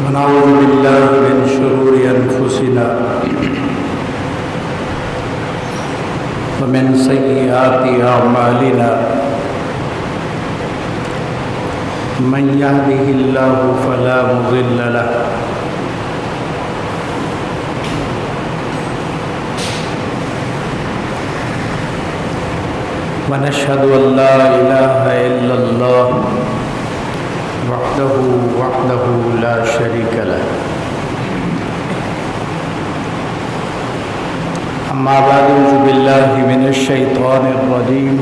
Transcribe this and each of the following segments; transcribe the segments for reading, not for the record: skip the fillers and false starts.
ونعوذ بالله من شرور أنفسنا ومن سيئات أعمالنا من يهده الله فلا مضل له ونشهد أن لا إله إلا الله وحده لا شريك له أما بعد أعوذ بالله من الشيطان الرجيم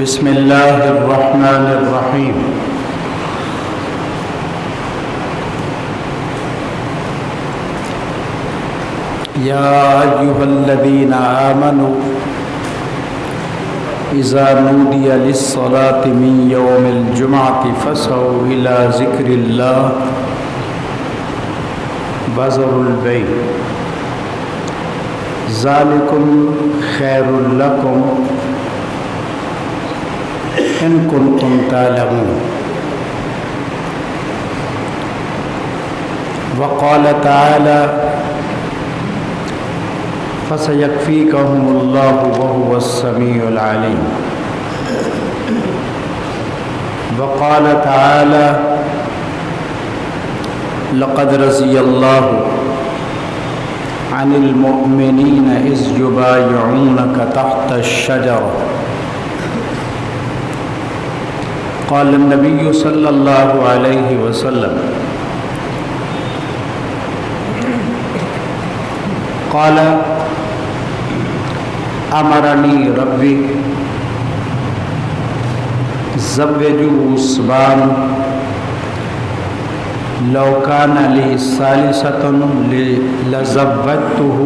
بسم الله الرحمن الرحيم يا أيها الذين آمنوا إذا نودي للصلاة من يوم الجمعة فاسعوا إلى ذكر الله وذروا البيع ذلكم خير لكم إن كنتم تعلمون وقال تعالى فسيكفيكهم الله وهو السميع العليم وقال تعالى لقد رضي الله عن المؤمنين إذ يبايعونك تحت الشجرة قال النبي صلى الله عليه وسلم قال أمرني ربي زوجوا الصبان لو كان لي ثالثة لزوجته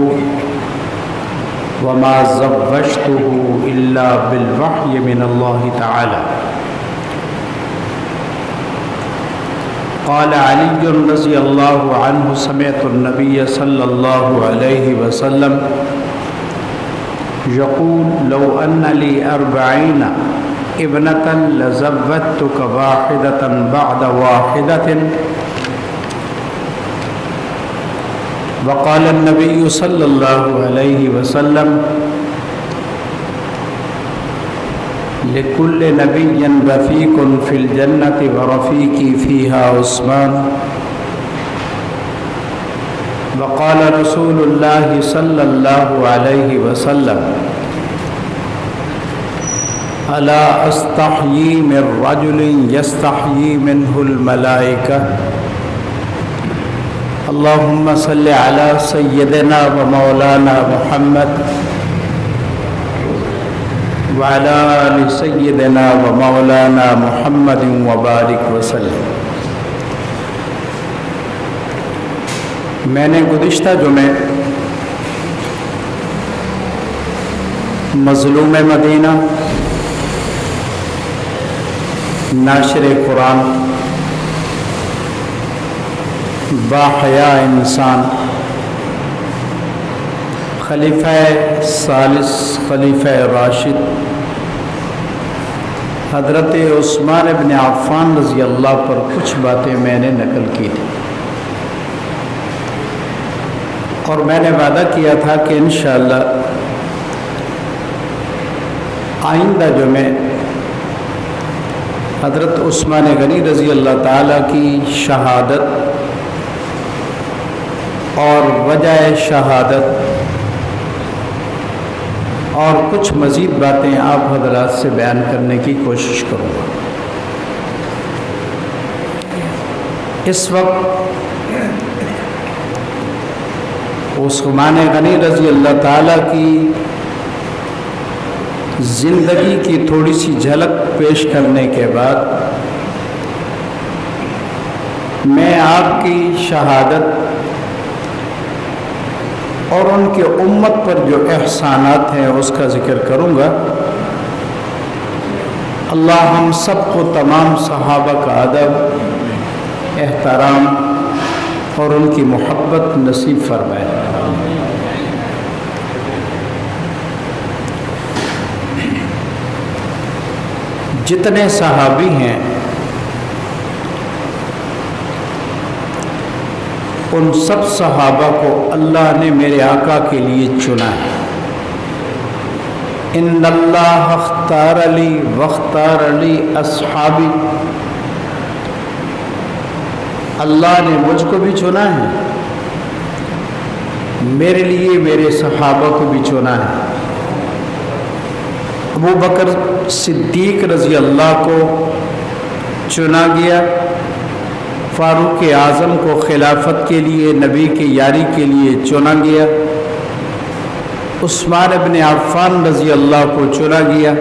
وما زوجته إلا بالوحي من الله تعالى قال علي رضي الله عنه سمعت النبي صلى الله عليه وسلم يقول لو أن لي 40 ابنة لزوجتك واحدة بعد واحدة وقال النبي صلى الله عليه وسلم لكل نبي رفيق في الجنة ورفيقي فيها عثمان وقال رسول الله صلى الله عليه وسلم ألا أستحيي من رجل يستحيي منه الملائكة اللهم صل على سيدنا ومولانا محمد وعلى آل سيدنا ومولانا محمد وبارك وسلم میں نے گزشتہ جمعے مظلوم مدینہ ناشر قرآن باحیا انسان خلیفہ ثالث خلیفہ راشد حضرت عثمان ابن عفان رضی اللہ پر کچھ باتیں میں نے نقل کی تھی اور میں نے وعدہ کیا تھا کہ انشاءاللہ آئندہ جمعے حضرت عثمان غنی رضی اللہ تعالیٰ کی شہادت اور وجہ شہادت اور کچھ مزید باتیں آپ حضرات سے بیان کرنے کی کوشش کروں گا۔ اس وقت عثمان غنی رضی اللہ تعالیٰ کی زندگی کی تھوڑی سی جھلک پیش کرنے کے بعد میں آپ کی شہادت اور ان کے امت پر جو احسانات ہیں اس کا ذکر کروں گا۔ اللہ ہم سب کو تمام صحابہ کا ادب، احترام اور ان کی محبت نصیب فرمائے۔ جتنے صحابی ہیں ان سب صحابہ کو اللہ نے میرے آقا کے لیے چنا ہے۔ ان اللہ اختار لی واختار لی اصحابی، اللہ نے مجھ کو بھی چنا ہے، میرے لیے میرے صحابہ کو بھی چنا ہے۔ ابو بکر صدیق رضی اللہ کو چنا گیا، فاروق اعظم کو خلافت کے لیے نبی کی یاری کے لیے چنا گیا، عثمان بن عفان رضی اللہ کو چنا گیا،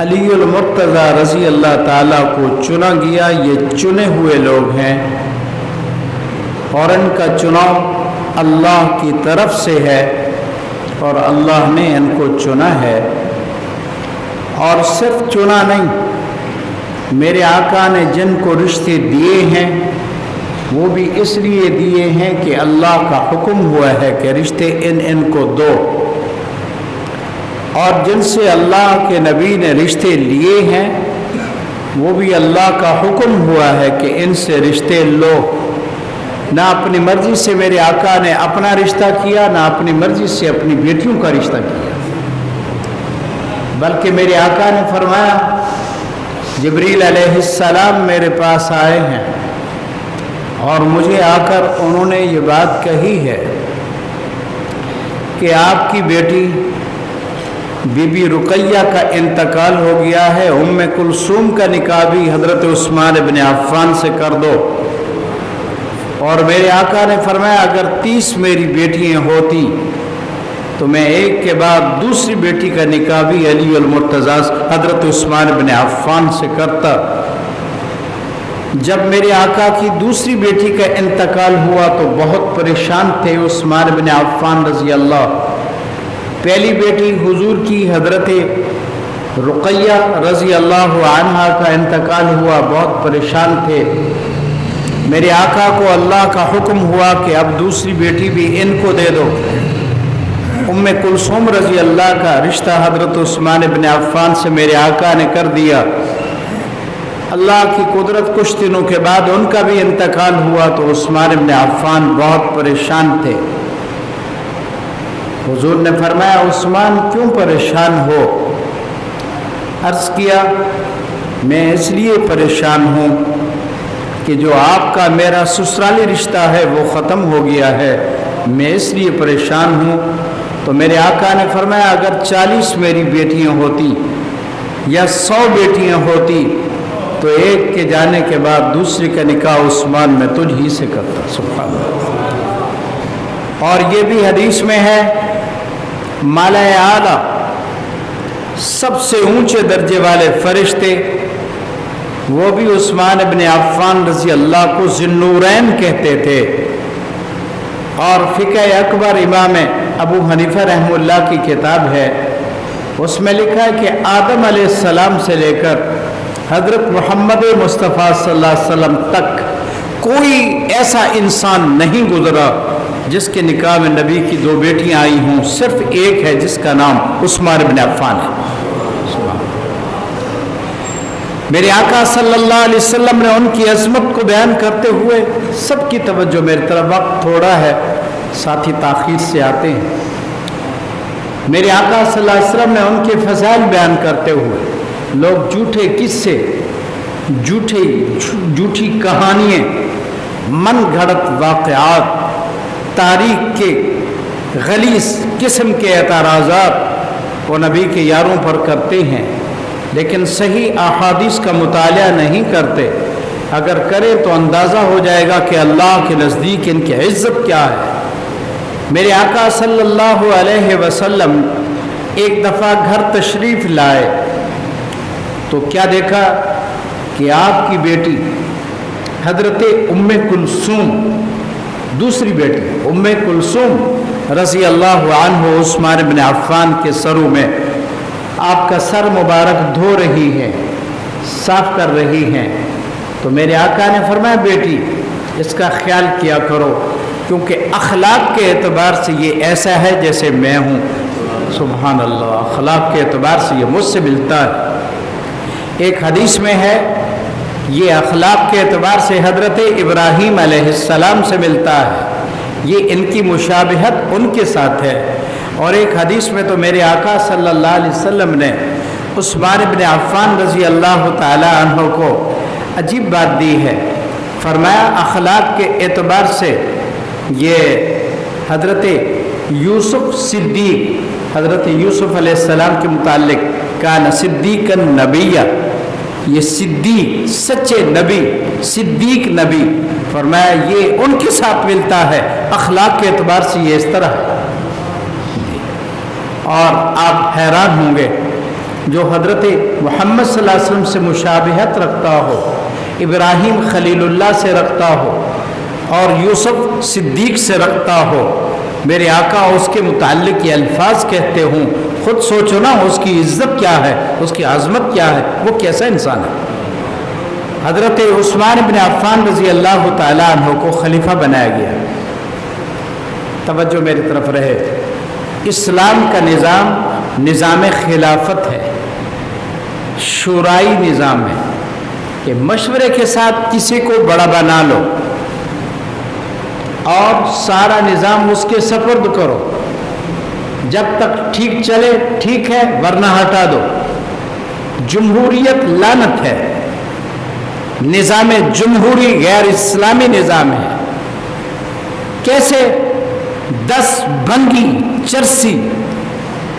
علی المرتضی رضی اللہ تعالیٰ کو چنا گیا۔ یہ چنے ہوئے لوگ ہیں اور ان کا چناؤ اللہ کی طرف سے ہے اور اللہ نے ان کو چنا ہے۔ اور صرف چنا نہیں، میرے آقا نے جن کو رشتے دیے ہیں وہ بھی اس لیے دیے ہیں کہ اللہ کا حکم ہوا ہے کہ رشتے ان کو دو، اور جن سے اللہ کے نبی نے رشتے لیے ہیں وہ بھی اللہ کا حکم ہوا ہے کہ ان سے رشتے لو۔ نہ اپنی مرضی سے میرے آقا نے اپنا رشتہ کیا، نہ اپنی مرضی سے اپنی بیٹیوں کا رشتہ کیا، بلکہ میرے آقا نے فرمایا جبریل علیہ السلام میرے پاس آئے ہیں اور مجھے آ کر انہوں نے یہ بات کہی ہے کہ آپ کی بیٹی بی بی رقیہ کا انتقال ہو گیا ہے، ام کلثوم کا نکاح بھی حضرت عثمان بن عفان سے کر دو۔ اور میرے آقا نے فرمایا اگر 30 میری بیٹیاں ہوتی تو میں ایک کے بعد دوسری بیٹی کا نکاح بھی علی المرتضی حضرت عثمان بن عفان سے کرتا۔ جب میرے آقا کی دوسری بیٹی کا انتقال ہوا تو بہت پریشان تھے عثمان بن عفان رضی اللہ۔ پہلی بیٹی حضور کی حضرت رقیہ رضی اللہ عنہا کا انتقال ہوا، بہت پریشان تھے۔ میرے آقا کو اللہ کا حکم ہوا کہ اب دوسری بیٹی بھی ان کو دے دو۔ ام کلثوم رضی اللہ کا رشتہ حضرت عثمان بن عفان سے میرے آقا نے کر دیا۔ اللہ کی قدرت کچھ دنوں کے بعد ان کا بھی انتقال ہوا تو عثمان بن عفان بہت پریشان تھے۔ حضور نے فرمایا عثمان کیوں پریشان ہو؟ عرض کیا میں اس لیے پریشان ہوں کہ جو آپ کا میرا سسرالی رشتہ ہے وہ ختم ہو گیا ہے، میں اس لیے پریشان ہوں۔ تو میرے آقا نے فرمایا اگر 40 میری بیٹیاں ہوتی یا 100 بیٹیاں ہوتی تو ایک کے جانے کے بعد دوسری کا نکاح عثمان میں تجھ ہی سے کرتا۔ سبحان اللہ۔ اور یہ بھی حدیث میں ہے مالا اعلیٰ سب سے اونچے درجے والے فرشتے وہ بھی عثمان بن عفان رضی اللہ کو ذی النورین کہتے تھے۔ اور فقہ اکبر امام ابو حنیفہ رحمہ اللہ کی کتاب ہے، اس میں لکھا ہے کہ آدم علیہ السلام سے لے کر حضرت محمد مصطفیٰ صلی اللہ علیہ وسلم تک کوئی ایسا انسان نہیں گزرا جس کے نکاح میں نبی کی 2 بیٹیاں آئی ہوں، صرف ایک ہے جس کا نام عثمان بن عفان ہے۔ میرے آقا صلی اللہ علیہ وسلم نے ان کی عظمت کو بیان کرتے ہوئے، سب کی توجہ میری طرف، وقت تھوڑا ہے، ساتھی تاخیر سے آتے ہیں۔ میرے آقا صلی اللہ علیہ وسلم نے ان کے فضائل بیان کرتے ہوئے لوگ جھوٹے قصے، جھوٹی کہانیاں، من گھڑت واقعات، تاریخ کے غلیظ قسم کے اعتراضات وہ نبی کے یاروں پر کرتے ہیں، لیکن صحیح احادیث کا مطالعہ نہیں کرتے۔ اگر کریں تو اندازہ ہو جائے گا کہ اللہ کے نزدیک ان کی عزت کیا ہے۔ میرے آقا صلی اللہ علیہ وسلم ایک دفعہ گھر تشریف لائے تو کیا دیکھا کہ آپ کی بیٹی حضرت ام کلثوم، دوسری بیٹی ام کلثوم رضی اللہ عنہ عثمان بن عفان کے سروں میں آپ کا سر مبارک دھو رہی ہے، صاف کر رہی ہیں۔ تو میرے آقا نے فرمایا بیٹی اس کا خیال کیا کرو، کیونکہ اخلاق کے اعتبار سے یہ ایسا ہے جیسے میں ہوں۔ سبحان اللہ، اخلاق کے اعتبار سے یہ مجھ سے ملتا ہے۔ ایک حدیث میں ہے یہ اخلاق کے اعتبار سے حضرت ابراہیم علیہ السلام سے ملتا ہے، یہ ان کی مشابہت ان کے ساتھ ہے۔ اور ایک حدیث میں تو میرے آقا صلی اللہ علیہ وسلم نے عثمان بن عفان رضی اللہ تعالی عنہ کو عجیب بات دی ہے، فرمایا اخلاق کے اعتبار سے یہ حضرت یوسف صدیق، حضرت یوسف علیہ السلام کے متعلق کان صدیقا نبیہ، یہ صدیق سچے نبی، صدیق نبی، فرمایا یہ ان کے ساتھ ملتا ہے، اخلاق کے اعتبار سے یہ اس طرح ہے۔ اور آپ حیران ہوں گے جو حضرت محمد صلی اللہ علیہ وسلم سے مشابہت رکھتا ہو، ابراہیم خلیل اللہ سے رکھتا ہو اور یوسف صدیق سے رکھتا ہو، میرے آقا اس کے متعلق یہ الفاظ کہتے ہوں، خود سوچو نا اس کی عزت کیا ہے، اس کی عظمت کیا ہے، وہ کیسا انسان ہے۔ حضرت عثمان بن عفان رضی اللہ تعالیٰ عنہ کو خلیفہ بنایا گیا۔ توجہ میری طرف رہے، اسلام کا نظام نظام خلافت ہے، شورائی نظام ہے کہ مشورے کے ساتھ کسی کو بڑا بنا لو اور سارا نظام اس کے سپرد کرو، جب تک ٹھیک چلے ٹھیک ہے ورنہ ہٹا دو۔ جمہوریت لعنت ہے، نظام جمہوری غیر اسلامی نظام ہے۔ کیسے 10 بھنگی چرسی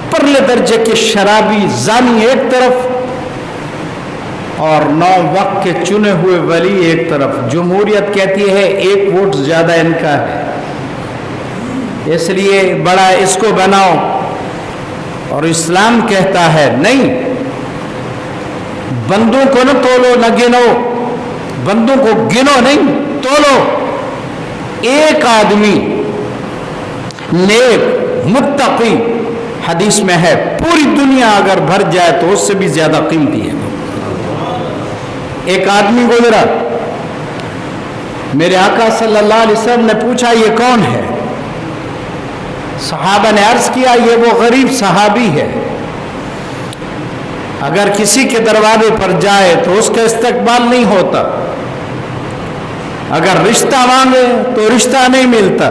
پرلے درجے کے شرابی زانی ایک طرف اور 9 وقت کے چنے ہوئے ولی ایک طرف، جمہوریت کہتی ہے 1 ووٹ زیادہ ان کا ہے، اس لیے بڑا اس کو بناؤ، اور اسلام کہتا ہے نہیں، بندوں کو نہ تولو نہ گنو، بندوں کو گنو نہیں تولو، ایک آدمی نیک متقی، حدیث میں ہے پوری دنیا اگر بھر جائے تو اس سے بھی زیادہ قیمتی ہے۔ ایک آدمی گزرا، میرے آقا صلی اللہ علیہ وسلم نے پوچھا یہ کون ہے؟ صحابہ نے عرض کیا یہ وہ غریب صحابی ہے، اگر کسی کے دروازے پر جائے تو اس کا استقبال نہیں ہوتا، اگر رشتہ مانگے تو رشتہ نہیں ملتا،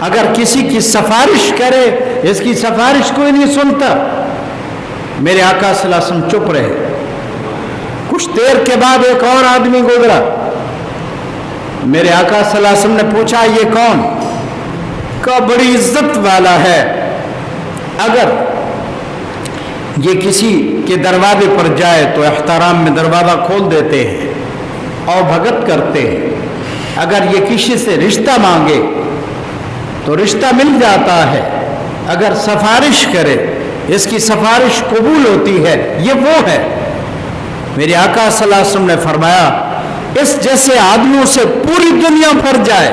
اگر کسی کی سفارش کرے اس کی سفارش کوئی نہیں سنتا۔ میرے آقا صلی اللہ علیہ وسلم چپ رہے۔ کچھ دیر کے بعد ایک اور آدمی گزرا، میرے آقا صلی اللہ علیہ وسلم نے پوچھا یہ کون؟ کہا بڑی عزت والا ہے، اگر یہ کسی کے دروازے پر جائے تو احترام میں دروازہ کھول دیتے ہیں اور بھگت کرتے ہیں، اگر یہ کسی سے رشتہ مانگے تو رشتہ مل جاتا ہے، اگر سفارش کرے اس کی سفارش قبول ہوتی ہے، یہ وہ ہے۔ میرے آقا صلی اللہ علیہ وسلم نے فرمایا اس جیسے آدمیوں سے پوری دنیا بھر جائے،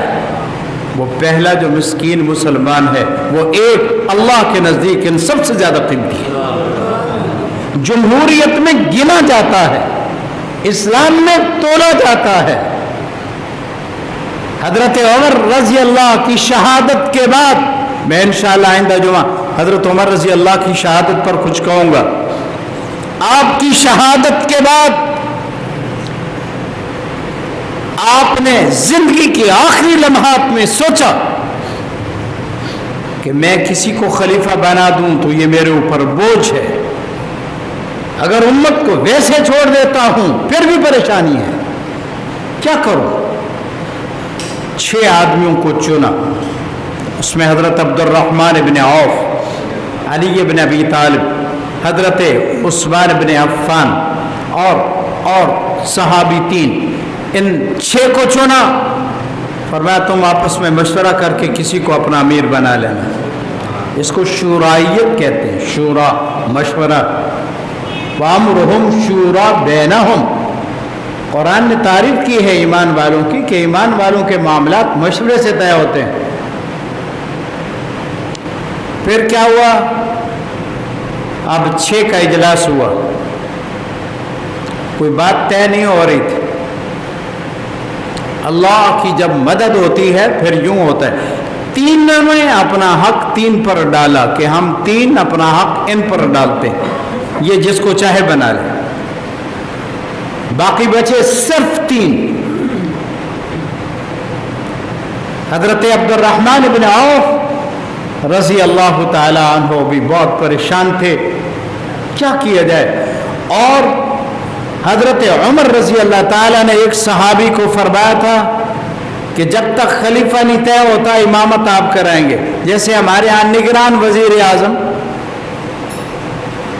وہ پہلا جو مسکین مسلمان ہے وہ ایک اللہ کے نزدیک ان سب سے زیادہ قیمتی ہے۔ جمہوریت میں گنا جاتا ہے، اسلام میں تولا جاتا ہے۔ حضرت عمر رضی اللہ کی شہادت کے بعد، میں انشاءاللہ آئندہ جمعہ حضرت عمر رضی اللہ کی شہادت پر کچھ کہوں گا، آپ کی شہادت کے بعد آپ نے زندگی کے آخری لمحات میں سوچا کہ میں کسی کو خلیفہ بنا دوں تو یہ میرے اوپر بوجھ ہے، اگر امت کو ویسے چھوڑ دیتا ہوں پھر بھی پریشانی ہے، کیا کروں؟ 6 آدمیوں کو چنا، اس میں حضرت عبد الرحمن بن عوف، علی بن ابی طالب، حضرت عثمان بن عفان اور صحابی 3، ان 6 کو چنا، فرمایا تم آپس میں مشورہ کر کے کسی کو اپنا امیر بنا لینا۔ اس کو شورائیت کہتے ہیں، شورا مشورہ، وامرہم شورا بینہم۔ قرآن نے تعریف کی ہے ایمان والوں کی کہ ایمان والوں کے معاملات مشورے سے طے ہوتے ہیں۔ پھر کیا ہوا؟ اب 6 کا اجلاس ہوا، کوئی بات طے نہیں ہو رہی تھی۔ اللہ کی جب مدد ہوتی ہے پھر یوں ہوتا ہے، 3 نے اپنا حق 3 پر ڈالا کہ ہم 3 اپنا حق ان پر ڈالتے ہیں، یہ جس کو چاہے بنا لے۔ باقی بچے صرف 3. حضرت عبد الرحمن بن عوف رضی اللہ تعالی عنہ بھی بہت پریشان تھے، کیا کیا جائے. اور حضرت عمر رضی اللہ تعالیٰ نے ایک صحابی کو فرمایا تھا کہ جب تک خلیفہ نہیں طے ہوتا امامت آپ کرائیں گے. جیسے ہمارے یہاں نگران وزیر اعظم،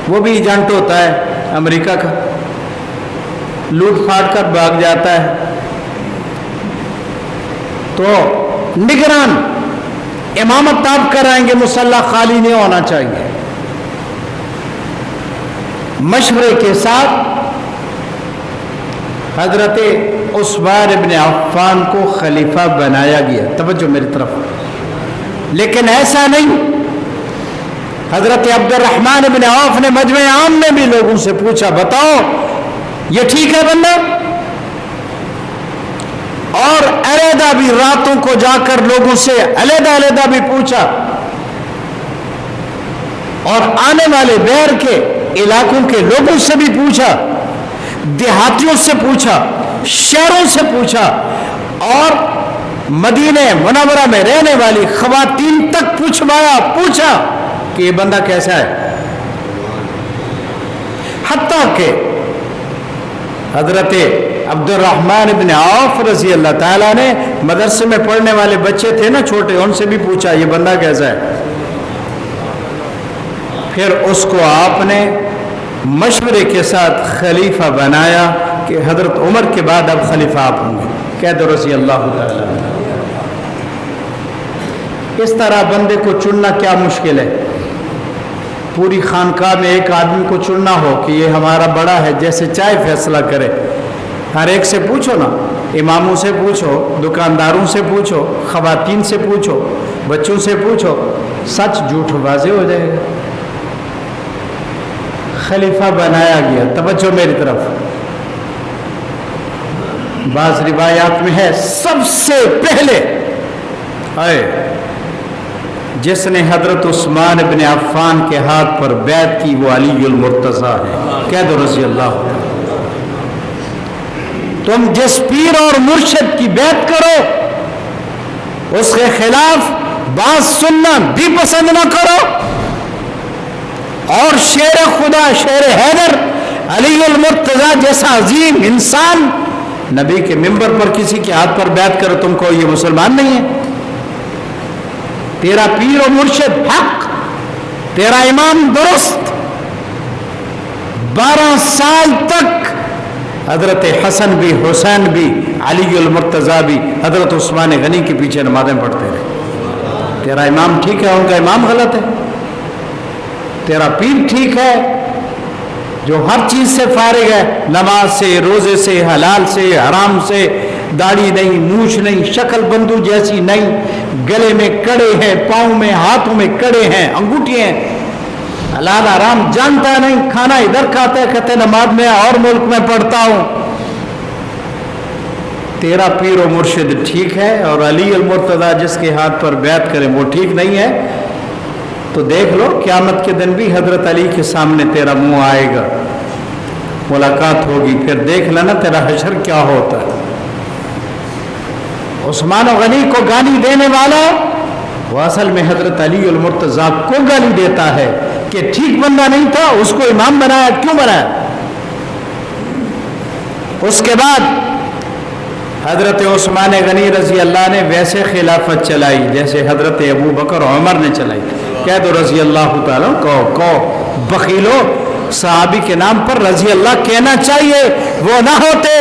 وہ بھی ایجنٹ ہوتا ہے امریکہ کا، لوٹ پھاٹ کر بھاگ جاتا ہے. تو نگران امامت آپ کرائیں گے، مسلح خالی نہیں ہونا چاہیے. مشورے کے ساتھ حضرت عثمان ابن عفان کو خلیفہ بنایا گیا. توجہ میری طرف. لیکن ایسا نہیں، حضرت عبد الرحمن ابن عوف نے مجمع عام میں بھی لوگوں سے پوچھا، بتاؤ یہ ٹھیک ہے بندہ؟ اور علیحدہ بھی راتوں کو جا کر لوگوں سے علیحدہ بھی پوچھا، اور آنے والے بحر کے علاقوں کے لوگوں سے بھی پوچھا، دیہاتیوں سے پوچھا، شہروں سے پوچھا، اور مدینہ منورہ میں رہنے والی خواتین تک پوچھا کہ یہ بندہ کیسا ہے. حتیٰ کہ حضرت عبد الرحمن بن عوف رضی اللہ تعالیٰ نے مدرسے میں پڑھنے والے بچے تھے نا چھوٹے، ان سے بھی پوچھا یہ بندہ کیسا ہے. پھر اس کو آپ نے مشورے کے ساتھ خلیفہ بنایا کہ حضرت عمر کے بعد اب خلیفہ آپ ہوں گے. کہہ دو رضی اللہ تعالیٰ. اس طرح بندے کو چننا کیا مشکل ہے. پوری خانقاہ میں ایک آدمی کو چننا ہو کہ یہ ہمارا بڑا ہے، جیسے چاہے فیصلہ کرے. ہر ایک سے پوچھو نا، اماموں سے پوچھو، دکانداروں سے پوچھو، خواتین سے پوچھو، بچوں سے پوچھو، سچ جھوٹ واضح ہو جائے گا. خلیفہ بنایا گیا. توجہ میری طرف. بعض روایات میں ہے سب سے پہلے جس نے حضرت عثمان بن عفان کے ہاتھ پر بیعت کی وہ علی المرتضیٰ ہے. کہہ دو رضی اللہ. تم جس پیر اور مرشد کی بیعت کرو اس کے خلاف بات سننا بھی پسند نہ کرو. اور شیر خدا شیر حیدر علی المرتضیٰ جیسا عظیم انسان نبی کے منبر پر کسی کے ہاتھ پر بیعت کرو، تم کو یہ مسلمان نہیں ہے. تیرا پیر و مرشد حق، تیرا امام درست. 12 سال تک حضرت حسن بھی، حسین بھی، علی المرتضیٰ بھی حضرت عثمان غنی کے پیچھے نمازیں پڑھتے رہے. تیرا امام ٹھیک ہے، ان کا امام غلط ہے. تیرا پیر ٹھیک ہے جو ہر چیز سے فارغ ہے، نماز سے، روزے سے، حلال سے، حرام سے، داڑھی نہیں، مونچھ نہیں، شکل بندو جیسی نہیں، گلے میں کڑے ہیں، پاؤں میں ہاتھوں میں کڑے ہیں، انگوٹھی ہیں، حلال حرام جانتا نہیں، کھانا ادھر کھاتا ہے، کہتے نماز میں اور ملک میں پڑھتا ہوں. تیرا پیر و مرشد ٹھیک ہے اور علی المرتضیٰ جس کے ہاتھ پر بیعت کریں وہ ٹھیک نہیں ہے. تو دیکھ لو قیامت کے دن بھی حضرت علی کے سامنے تیرا منہ آئے گا، ملاقات ہوگی، پھر دیکھ لینا تیرا حشر کیا ہوتا ہے. عثمان غنی کو گالی دینے والا وہ اصل میں حضرت علی المرتضیٰ کو گالی دیتا ہے کہ ٹھیک بندہ نہیں تھا، اس کو امام بنایا. کیوں بنایا؟ اس کے بعد حضرت عثمان غنی رضی اللہ نے ویسے خلافت چلائی جیسے حضرت ابو بکر عمر نے چلائی. کہہ دو رضی اللہ تعالیٰ. کو بخیلو، صحابی کے نام پر رضی اللہ کہنا چاہیے. وہ نہ ہوتے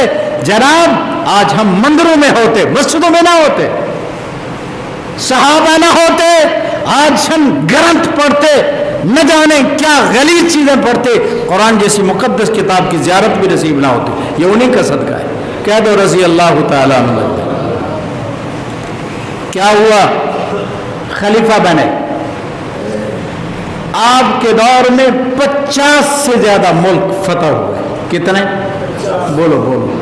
جناب آج ہم مندروں میں ہوتے، مسجدوں میں نہ ہوتے. صحابہ نہ ہوتے آج ہم گرنتھ پڑھتے، نہ جانے کیا غلیظ چیزیں پڑھتے، قرآن جیسی مقدس کتاب کی زیارت بھی نصیب نہ ہوتی. یہ انہیں کا صدقہ ہے. کہہ دو رضی اللہ تعالیٰ عنہ. کیا ہوا؟ خلیفہ بنے. آپ کے دور میں 50 سے زیادہ ملک فتح ہوئے. کتنے؟ بولو بولو.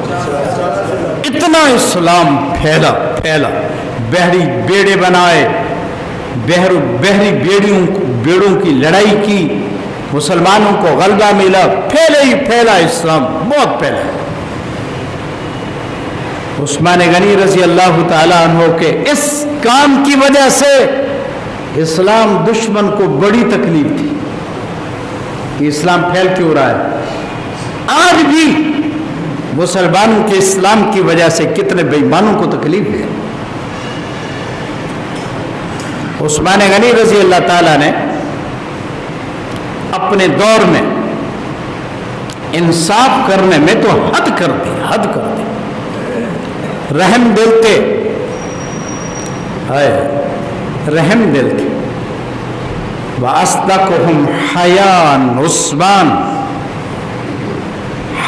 اتنا اسلام پھیلا. بحری بیڑے بنائے، بحری بیڑوں کی لڑائی کی، مسلمانوں کو غلبہ ملا. پھیلا اسلام بہت پھیلا. عثمان غنی رضی اللہ تعالیٰ عنہ کے اس کام کی وجہ سے اسلام دشمن کو بڑی تکلیف تھی کہ اسلام پھیل کیوں رہا ہے۔ آج بھی مسلمانوں کے اسلام کی وجہ سے کتنے بے ایمانوں کو تکلیف ہے۔ عثمان غنی رضی اللہ تعالیٰ نے اپنے دور میں انصاف کرنے میں تو حد کر دی، رحم دل تھے، رحم دل تھے۔ وَأَصْدَقُهُمْ حَيَاءً عثمان،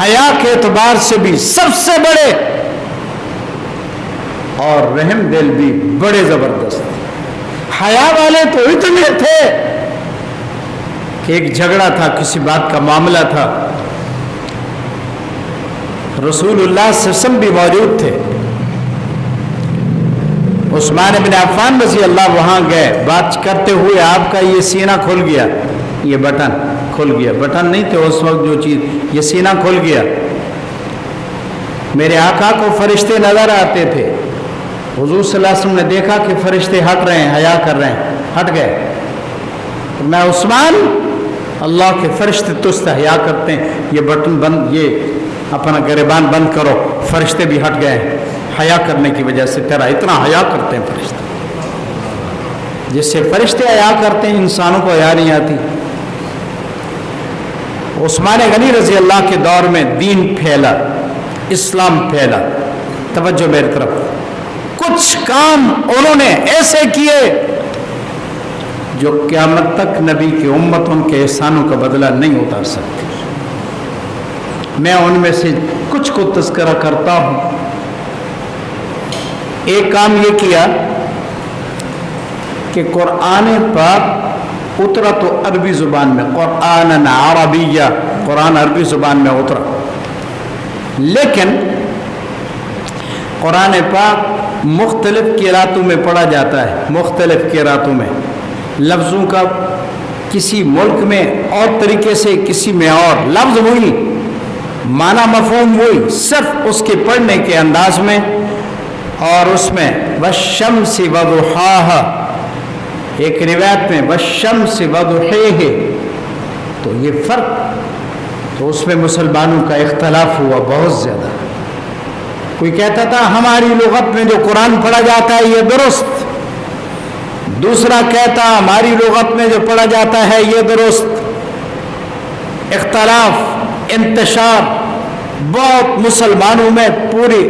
حیا کے اعتبار سے بھی سب سے بڑے اور رحم دل بھی بڑے زبردست۔ حیا والے تو اتنے تھے کہ ایک جھگڑا تھا، کسی بات کا معاملہ تھا، رسول اللہ صلی اللہ علیہ وسلم بھی موجود تھے، عثمان بن عفان رضی اللہ وہاں گئے، بات کرتے ہوئے آپ کا یہ سینہ کھل گیا، یہ بٹن کھل گیا، بٹن نہیں تھے اس وقت جو چیز، یہ سینہ کھل گیا۔ میرے آقا کو فرشتے نظر آتے تھے، حضور صلی اللہ علیہ وسلم نے دیکھا کہ فرشتے ہٹ رہے ہیں، حیا کر رہے ہیں، ہٹ گئے۔ میں عثمان، اللہ کے فرشتے تجھ سے حیا کرتے ہیں، یہ بٹن بند، یہ اپنا گریبان بند کرو، فرشتے بھی ہٹ گئے ہیں حیا کرنے کی وجہ سے، تیرا اتنا حیا کرتے ہیں فرشتے۔ جس سے فرشتے حیا کرتے ہیں انسانوں کو حیا نہیں آتی۔ عثمان غنی رضی اللہ کے دور میں دین پھیلا، اسلام پھیلا۔ توجہ میری طرف، کچھ کام انہوں نے ایسے کیے جو قیامت تک نبی کی امت ان کے احسانوں کا بدلہ نہیں اتار سکتی۔ میں ان میں سے کچھ کو تذکرہ کرتا ہوں۔ ایک کام یہ کیا کہ قرآن پاک اترا تو عربی زبان میں، قرآن عربیہ، قرآن عربی زبان میں اترا، لیکن قرآن پاک مختلف قراتوں میں پڑھا جاتا ہے، مختلف قراتوں میں، لفظوں کا کسی ملک میں اور طریقے سے، کسی میں اور، لفظ وہی، معنی مفہوم وہی، صرف اس کے پڑھنے کے انداز میں اور اس میں والشمس وضحاہا، ایک روایت میں والشمس وضحیہا، تو یہ فرق، تو اس میں مسلمانوں کا اختلاف ہوا بہت زیادہ۔ کوئی کہتا تھا ہماری لغت میں جو قرآن پڑھا جاتا ہے یہ درست، دوسرا کہتا ہماری لغت میں جو پڑھا جاتا ہے یہ درست۔ اختلاف، انتشار بہت مسلمانوں میں، پوری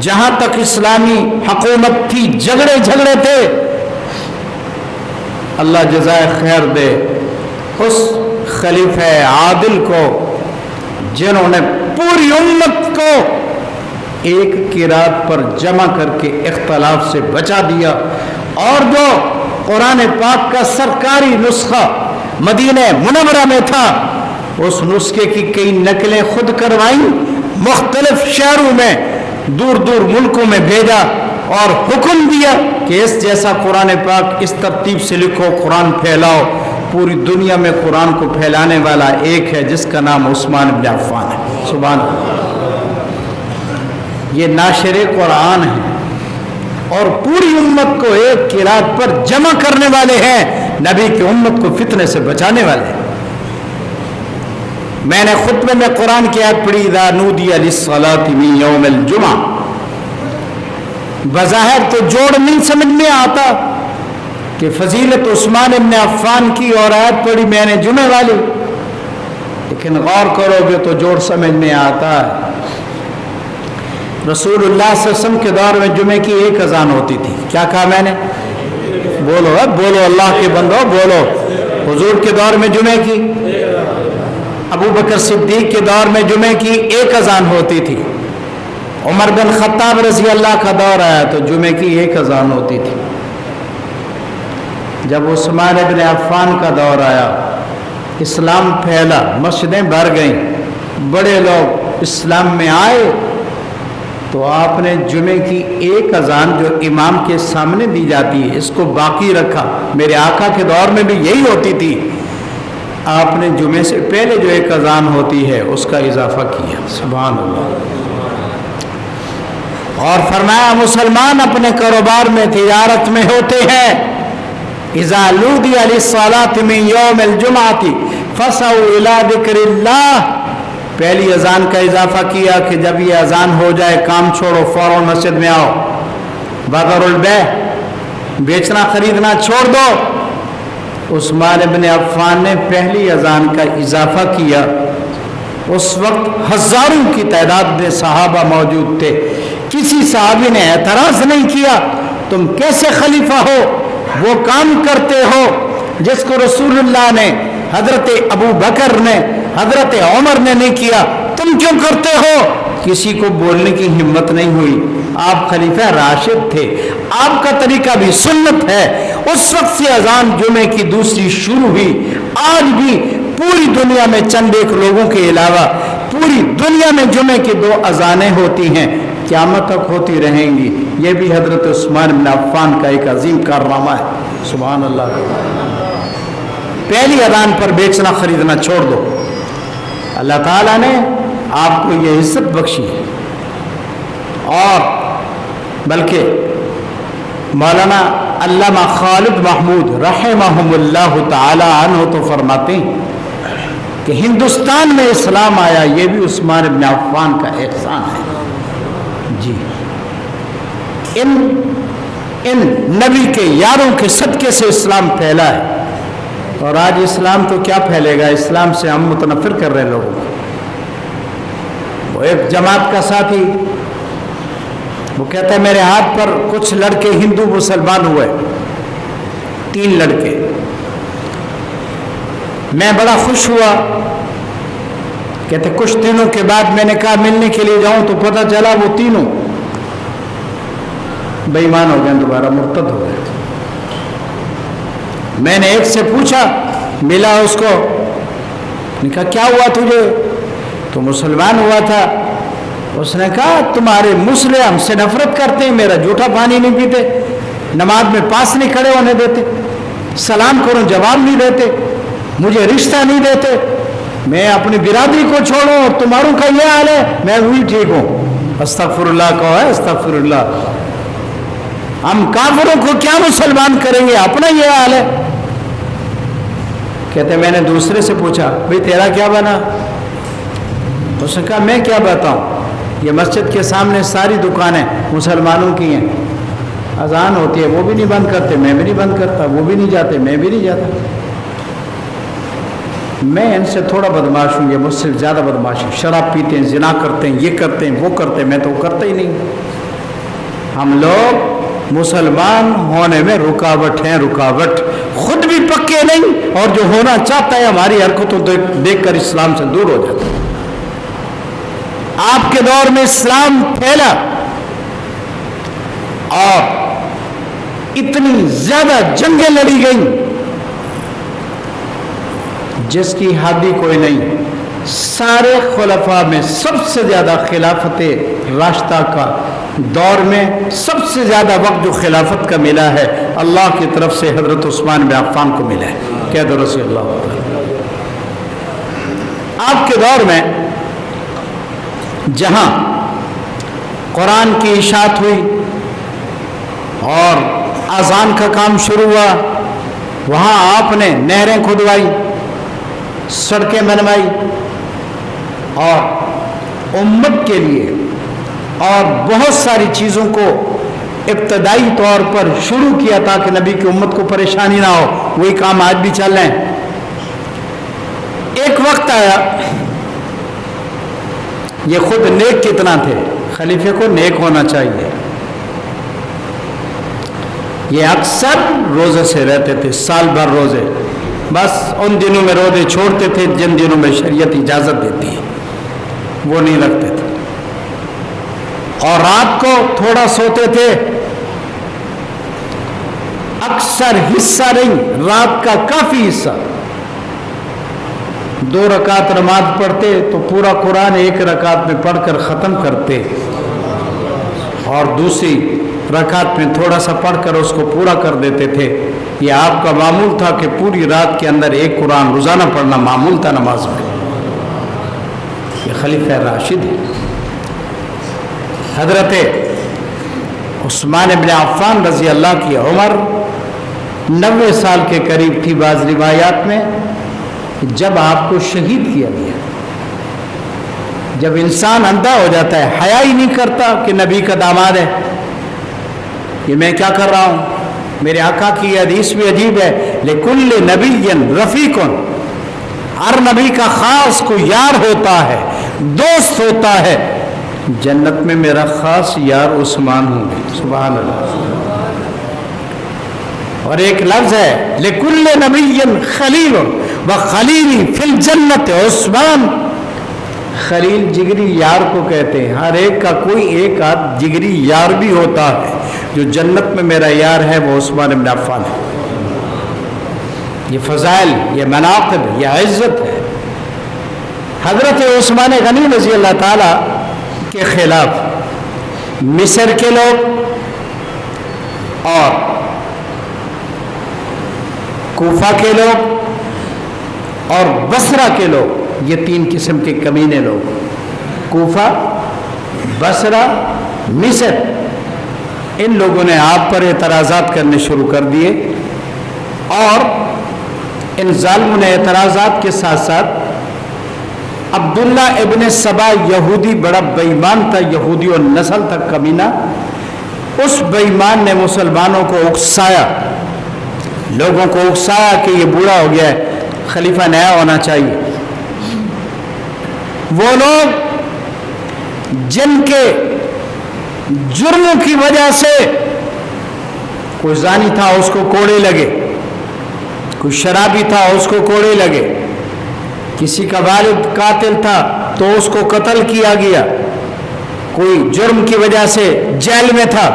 جہاں تک اسلامی حکومت تھی جھگڑے تھے۔ اللہ جزائے خیر دے اس خلیفہ عادل کو جنہوں نے پوری امت کو ایک قرات پر جمع کر کے اختلاف سے بچا دیا، اور جو قرآن پاک کا سرکاری نسخہ مدینہ منورہ میں تھا، اس نسخے کی کئی نقلیں خود کروائیں، مختلف شہروں میں، دور دور ملکوں میں بھیجا اور حکم دیا کہ اس جیسا قرآن پاک اس ترتیب سے لکھو، قرآن پھیلاؤ۔ پوری دنیا میں قرآن کو پھیلانے والا ایک ہے جس کا نام عثمان بن عفان ہے۔ سبحان اللہ، یہ ناشر قرآن ہے اور پوری امت کو ایک قرات پر جمع کرنے والے ہیں، نبی کی امت کو فتنے سے بچانے والے ہیں۔ میں نے خطبے میں قرآن کی آیت پڑھی، اذا نودی للصلاۃ من یوم الجمعہ۔ بظاہر تو جوڑ نہیں سمجھ میں آتا کہ فضیلت عثمان بن عفان کی، اور آیت پڑھی میں نے جمعہ والی، لیکن غور کرو گے تو جوڑ سمجھ میں آتا ہے۔ رسول اللہ صلی اللہ علیہ وسلم کے دور میں جمعے کی ایک اذان ہوتی تھی، کیا کہا میں نے؟ بولو بولو، اللہ کے بندو بولو۔ حضور کے دور میں جمعے کی، ابو بکر صدیق کے دور میں جمعے کی ایک اذان ہوتی تھی، عمر بن خطاب رضی اللہ کا دور آیا تو جمعے کی ایک اذان ہوتی تھی۔ جب عثمان بن عفان کا دور آیا، اسلام پھیلا، مسجدیں بھر گئیں، بڑے لوگ اسلام میں آئے، تو آپ نے جمعے کی ایک اذان جو امام کے سامنے دی جاتی ہے اس کو باقی رکھا۔ میرے آقا کے دور میں بھی یہی ہوتی تھی، آپ نے جمعے سے پہلے جو ایک اذان ہوتی ہے اس کا اضافہ کیا۔ سبحان اللہ۔ اور فرمایا مسلمان اپنے کاروبار میں تجارت میں ہوتے ہیں، اذا لودی للصلاۃ من یوم الجمعۃ فسعوا الی ذکر اللہ، پہلی اذان کا اضافہ کیا کہ جب یہ اذان ہو جائے کام چھوڑو فوراً مسجد میں آؤ، بذر البیع، بیچنا خریدنا چھوڑ دو۔ عثمان ابن عفان نے پہلی اذان کا اضافہ کیا، اس وقت ہزاروں کی تعداد میں صحابہ موجود تھے، کسی صحابی نے اعتراض نہیں کیا تم کیسے خلیفہ ہو، وہ کام کرتے ہو جس کو رسول اللہ نے، حضرت ابو بکر نے، حضرت عمر نے نہیں کیا، تم کیوں کرتے ہو؟ کسی کو بولنے کی ہمت نہیں ہوئی۔ آپ خلیفہ راشد تھے، آپ کا طریقہ بھی سنت ہے۔ اس وقت سے اذان جمعے کی دوسری شروع ہوئی۔ آج بھی پوری دنیا میں چند ایک لوگوں کے علاوہ پوری دنیا میں جمعے کی 2 اذانیں ہوتی ہیں، قیامت تک ہوتی رہیں گی۔ یہ بھی حضرت عثمان بن عفان کا ایک عظیم کارنامہ ہے۔ سبحان اللہ۔ پہلی اذان پر بیچنا خریدنا چھوڑ دو۔ اللہ تعالیٰ نے آپ کو یہ عزت بخشی ہے، اور بلکہ مولانا علامہ خالد محمود رحمہم اللہ تعالی عنہ تو فرماتے ہیں کہ ہندوستان میں اسلام آیا یہ بھی عثمان بن عفان کا احسان ہے۔ جی، ان نبی کے یاروں کے صدقے سے اسلام پھیلا ہے، اور آج اسلام تو کیا پھیلے گا، اسلام سے ہم متنفر کر رہے لوگوں کو۔ وہ ایک جماعت کا ساتھی وہ کہتا ہے میرے ہاتھ پر کچھ لڑکے ہندو مسلمان ہوئے، 3 لڑکے، میں بڑا خوش ہوا۔ کہتے کچھ دنوں کے بعد میں نے کہا ملنے کے لیے جاؤں تو پتہ چلا وہ تینوں بے ایمان ہو گئے، دوبارہ مرتد ہو گئے۔ میں نے ایک سے پوچھا، ملا اس کو، نے کہا کیا ہوا تجھے؟ تو مسلمان ہوا تھا۔ اس نے کہا تمہارے مسلم ہم سے نفرت کرتے ہیں، میرا جھوٹا پانی نہیں پیتے، نماز میں پاس نہیں کھڑے ہونے دیتے، سلام کروں جواب نہیں دیتے، مجھے رشتہ نہیں دیتے، میں اپنی برادری کو چھوڑوں اور تمہاروں کا یہ حال ہے، میں وہی ٹھیک ہوں۔ استغفر اللہ کہو ہے، استغفر اللہ۔ ہم کافروں کو کیا مسلمان کریں گے، اپنا یہ حال ہے۔ کہتے میں نے دوسرے سے پوچھا بھئی تیرا کیا بنا؟ اس نے کہا میں کیا بتاؤں، یہ مسجد کے سامنے ساری دکانیں مسلمانوں کی ہیں، اذان ہوتی ہے وہ بھی نہیں بند کرتے، میں بھی نہیں بند کرتا، وہ بھی نہیں جاتے، میں بھی نہیں جاتا۔ میں ان سے تھوڑا بدماش ہوں، یہ مجھ سے زیادہ بدماش ہیں، شراب پیتے ہیں، زنا کرتے ہیں، یہ کرتے ہیں، وہ کرتے ہیں، میں تو کرتا ہی نہیں۔ ہم لوگ مسلمان ہونے میں رکاوٹ ہیں، رکاوٹ، خود بھی پکے نہیں، اور جو ہونا چاہتا ہے ہماری حرکتوں دیکھ کر اسلام سے دور ہو جاتا ہے۔ آپ کے دور میں اسلام پھیلا اور اتنی زیادہ جنگیں لڑی گئیں جس کی حد ہی کوئی نہیں۔ سارے خلفاء میں سب سے زیادہ خلافت راشدہ کا دور میں سب سے زیادہ وقت جو خلافت کا ملا ہے اللہ کی طرف سے حضرت عثمان بن عفان کو ملا ہے۔ کہہ دو رضی اللہ عنہ۔ آپ کے دور میں جہاں قرآن کی اشاعت ہوئی اور اذان کا کام شروع ہوا، وہاں آپ نے نہریں کھدوائی، سڑکیں بنوائی، اور امت کے لیے اور بہت ساری چیزوں کو ابتدائی طور پر شروع کیا تاکہ نبی کی امت کو پریشانی نہ ہو۔ وہی کام آج بھی چل رہے ہیں۔ ایک وقت آیا، یہ خود نیک کتنا تھے، خلیفے کو نیک ہونا چاہیے، یہ اکثر روزے سے رہتے تھے، سال بھر روزے، بس ان دنوں میں روزے چھوڑتے تھے جن دنوں میں شریعت اجازت دیتی ہے، وہ نہیں رکھتے تھے، اور رات کو تھوڑا سوتے تھے، اکثر حصہ نہیں، رات کا کافی حصہ، 2 رکعت نماز پڑھتے تو پورا قرآن 1 رکعت میں پڑھ کر ختم کرتے، اور دوسری رکعت میں تھوڑا سا پڑھ کر اس کو پورا کر دیتے تھے۔ یہ آپ کا معمول تھا کہ پوری رات کے اندر 1 قرآن روزانہ پڑھنا معمول تھا نماز میں۔ یہ خلیفہ راشد ہے۔ حضرت عثمان ابن عفان رضی اللہ کی عمر 90 سال کے قریب تھی بعض روایات میں جب آپ کو شہید کیا گیا. جب انسان اندھا ہو جاتا ہے، حیا ہی نہیں کرتا کہ نبی کا داماد ہے، یہ میں کیا کر رہا ہوں. میرے آقا کی حدیث بھی عجیب ہے، لِكُلِّ نَبِيٍّ رَفِيقٌ، ہر نبی کا خاص کوئی یار ہوتا ہے، دوست ہوتا ہے. جنت میں میرا خاص یار عثمان ہوں گے. سبحان اللہ. اور ایک لفظ ہے لِكُلِّ نَبِيٍّ خَلِيلٌ وَخَلِيلِي فِي الْجَنَّةِ عثمان. خلیل جگری یار کو کہتے ہیں. ہر ایک کا کوئی ایک آدھ جگری یار بھی ہوتا ہے. جو جنت میں میرا یار ہے وہ عثمان بن عفان ہے. یہ فضائل، یہ مناقب، یہ عزت ہے. حضرت عثمان غنی رضی اللہ تعالی کے خلاف مصر کے لوگ اور کوفہ کے لوگ اور بصرہ کے لوگ، یہ 3 قسم کے کمینے لوگ، کوفہ، بصرہ، مصر، ان لوگوں نے آپ پر اعتراضات کرنے شروع کر دیے. اور ان ظالموں نے اعتراضات کے ساتھ ساتھ عبداللہ ابن سبا یہودی بڑا بے ایمان تھا، یہودی اور نسل تک کمینہ، اس بے ایمان نے مسلمانوں کو اکسایا، لوگوں کو اکسایا کہ یہ بوڑھا ہو گیا ہے، خلیفہ نیا ہونا چاہیے. وہ لوگ جن کے جرموں کی وجہ سے کوئی زانی تھا اس کو کوڑے لگے، کوئی شرابی تھا اس کو کوڑے لگے، کسی کا والد قاتل تھا تو اس کو قتل کیا گیا، کوئی جرم کی وجہ سے جیل میں تھا،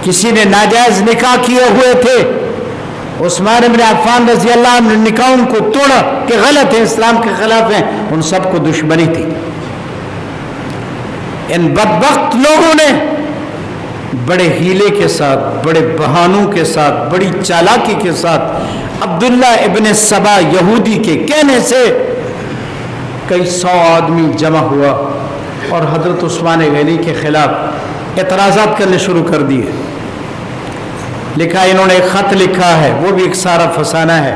کسی نے ناجائز نکاح کیے ہوئے تھے، عثمان بن عفان رضی اللہ عنہ نے نکاحوں کو توڑا کہ غلط ہیں، اسلام کے خلاف ہیں، ان سب کو دشمنی تھی. ان بدبخت لوگوں نے بڑے ہیلے کے ساتھ، بڑے بہانوں کے ساتھ، بڑی چالاکی کے ساتھ عبداللہ ابن سبا یہودی کے کہنے سے کئی 100 آدمی جمع ہوا اور حضرت عثمان غنی کے خلاف اعتراضات کرنے شروع کر دیے. لکھا انہوں نے ایک خط لکھا ہے، وہ بھی ایک سارا فسانہ ہے،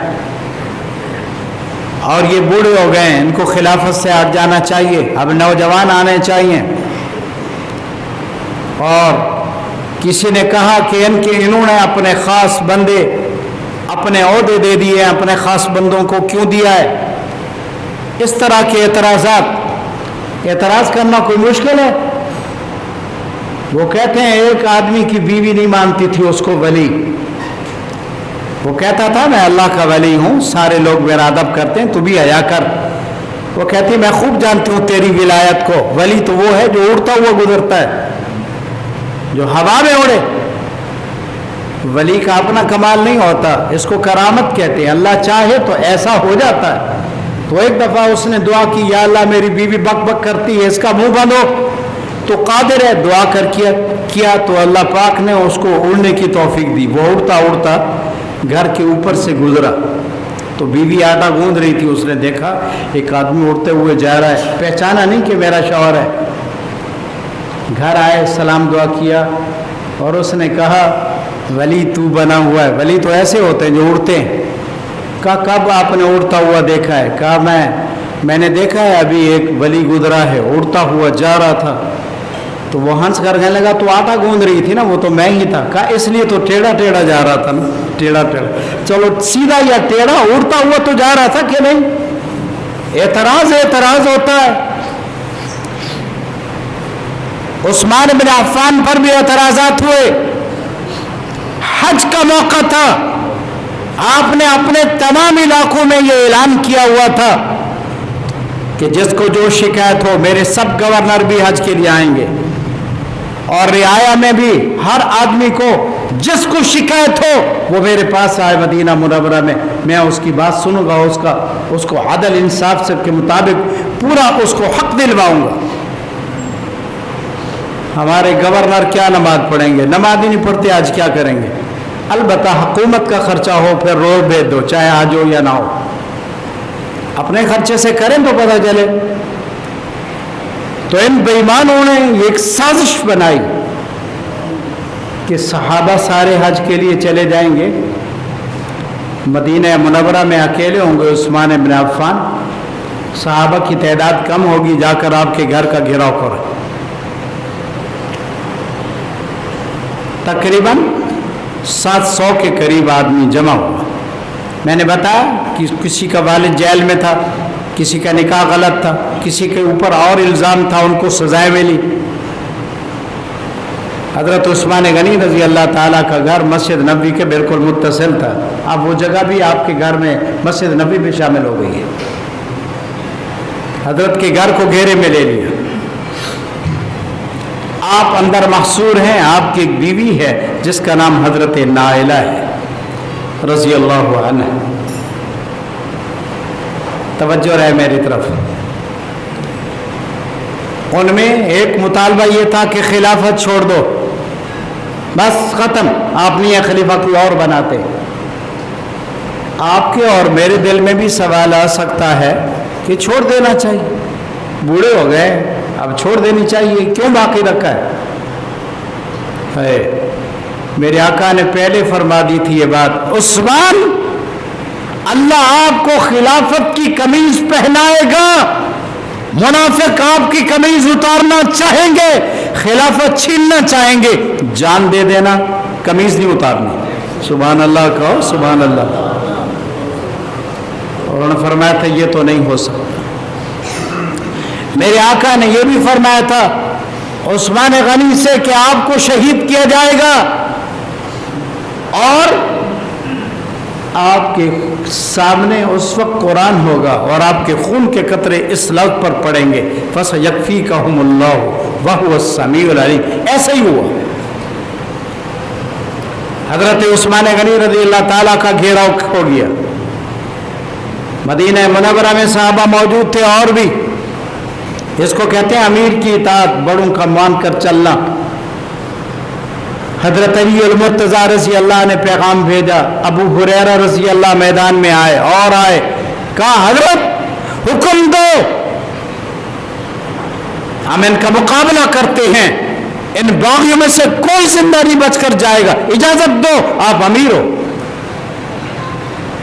اور یہ بوڑھے ہو گئے ہیں، ان کو خلافت سے ہٹ جانا چاہیے، اب نوجوان آنے چاہیے. اور کسی نے کہا کہ انہوں نے اپنے خاص بندے، اپنے عہدے دے دیے، اپنے خاص بندوں کو کیوں دیا ہے. اس طرح کے اعتراض کرنا کوئی مشکل ہے. وہ کہتے ہیں ایک آدمی کی بیوی نہیں مانتی تھی اس کو ولی، وہ کہتا تھا میں اللہ کا ولی ہوں، سارے لوگ میرا ادب کرتے ہیں، تو بھی حیا کر. وہ کہتی میں خوب جانتی ہوں تیری ولایت کو، ولی تو وہ ہے جو اڑتا ہوا گزرتا ہے، جو ہوا میں اڑے. ولی کا اپنا کمال نہیں ہوتا، اس کو کرامت کہتے ہیں. اللہ چاہے تو ایسا ہو جاتا ہے. تو ایک دفعہ اس نے دعا کی، یا اللہ میری بیوی بک بک کرتی ہے، اس کا منہ بند ہو. تو قادر ہے، دعا کر کیا تو اللہ پاک نے اس کو اڑنے کی توفیق دی. وہ اڑتا اڑتا گھر کے اوپر سے گزرا تو بیوی آٹا گوندھ رہی تھی، اس نے دیکھا ایک آدمی اڑتے ہوئے جا رہا ہے، پہچانا نہیں کہ میرا شوہر ہے. گھر آئے، سلام دعا کیا اور اس نے کہا ولی تو بنا ہوا ہے. ولی تو ایسے ہوتے ہیں جو اڑتے ہیں. کہا کب آپ نے اڑتا ہوا دیکھا ہے؟ کہا میں نے دیکھا ہے، ابھی ایک ولی گزرا ہے، اڑتا ہوا جا رہا تھا. تو وہ ہنس کر کہنے لگا تو آٹا گوندھ رہی تھی نا، وہ تو میں ہی تھا. کہا اس لیے تو ٹیڑھا ٹیڑھا جا رہا تھا نا، ٹیڑھا ٹیڑھا. چلو سیدھا یا ٹیڑھا اڑتا ہوا تو جا رہا تھا کہ نہیں. اعتراض ہوتا ہے. عثمان بن عفان پر بھی اعتراضات ہوئے. حج کا موقع تھا، آپ نے اپنے تمام علاقوں میں یہ اعلان کیا ہوا تھا کہ جس کو جو شکایت ہو، میرے سب گورنر بھی حج کے لیے آئیں گے، اور رعایا میں بھی ہر آدمی کو جس کو شکایت ہو وہ میرے پاس آئے مدینہ منورہ میں اس کی بات سنوں گا، اس کو عدل انصاف سے کے مطابق پورا اس کو حق دلواؤں گا. ہمارے گورنر کیا نماز پڑھیں گے؟ نماز ہی نہیں پڑھتے، آج کیا کریں گے؟ البتہ حکومت کا خرچہ ہو پھر روز بھیج دو، چاہے آج ہو یا نہ ہو. اپنے خرچے سے کریں تو پتہ چلے. تو ان بے ایمانوں نے ایک سازش بنائی کہ صحابہ سارے حج کے لیے چلے جائیں گے، مدینہ منورہ میں اکیلے ہوں گے عثمان بن عفان، صحابہ کی تعداد کم ہوگی، جا کر آپ کے گھر کا گھیراؤ کرو۔ تقریباً 700 کے قریب آدمی جمع ہوا۔ میں نے بتایا کہ کسی کا والد جیل میں تھا، کسی کا نکاح غلط تھا، کسی کے اوپر اور الزام تھا، ان کو سزائیں ملی۔ حضرت عثمان غنی رضی اللہ تعالیٰ کا گھر مسجد نبوی کے بالکل متصل تھا۔ اب وہ جگہ بھی آپ کے گھر میں مسجد نبوی میں شامل ہو گئی ہے۔ حضرت کے گھر کو گھیرے میں لے لیا، آپ اندر محصور ہیں، آپ کی ایک بیوی ہے جس کا نام حضرت نائلہ ہے رضی اللہ عنہ۔ توجہ رہے میری طرف۔ ان میں ایک مطالبہ یہ تھا کہ خلافت چھوڑ دو، بس ختم، آپ نہیں خلیفہ کوئی اور بناتے۔ آپ کے اور میرے دل میں بھی سوال آ سکتا ہے کہ چھوڑ دینا چاہیے، بوڑھے ہو گئے اب چھوڑ دینی چاہیے، کیوں باقی رکھا ہے؟ میرے آقا نے پہلے فرما دی تھی یہ بات، عثمان اللہ آپ کو خلافت کی قمیض پہنائے گا، منافق آپ کی قمیض اتارنا چاہیں گے، خلافت چھیننا چاہیں گے، جان دے دینا، قمیض نہیں اتارنی۔ سبحان اللہ کہو، سبحان اللہ۔ اور انہوں نے فرمایا تھا یہ تو نہیں ہو سکتا۔ میرے آقا نے یہ بھی فرمایا تھا عثمان غنی سے کہ آپ کو شہید کیا جائے گا اور آپ کے سامنے اس وقت قرآن ہوگا اور آپ کے خون کے قطرے اس لفظ پر پڑیں گے، فَسَيَكْفِيكَهُمُ اللَّهُ وَهُوَ السَّمِيعُ الْعَلِيمُ۔ ایسا ہی ہوا۔ حضرت عثمان غنی رضی اللہ تعالیٰ کا گھیراؤ ہو گیا۔ مدینہ منورہ میں صحابہ موجود تھے اور بھی، اس کو کہتے ہیں امیر کی اطاعت، بڑوں کا مان کر چلنا۔ حضرت علی المرتضیٰ رضی اللہ نے پیغام بھیجا، ابو ہریرہ رضی اللہ میدان میں آئے اور آئے، کہا حضرت حکم دو، ہم ان کا مقابلہ کرتے ہیں، ان باغیوں میں سے کوئی زندہ نہیں بچ کر جائے گا، اجازت دو، آپ امیر ہو۔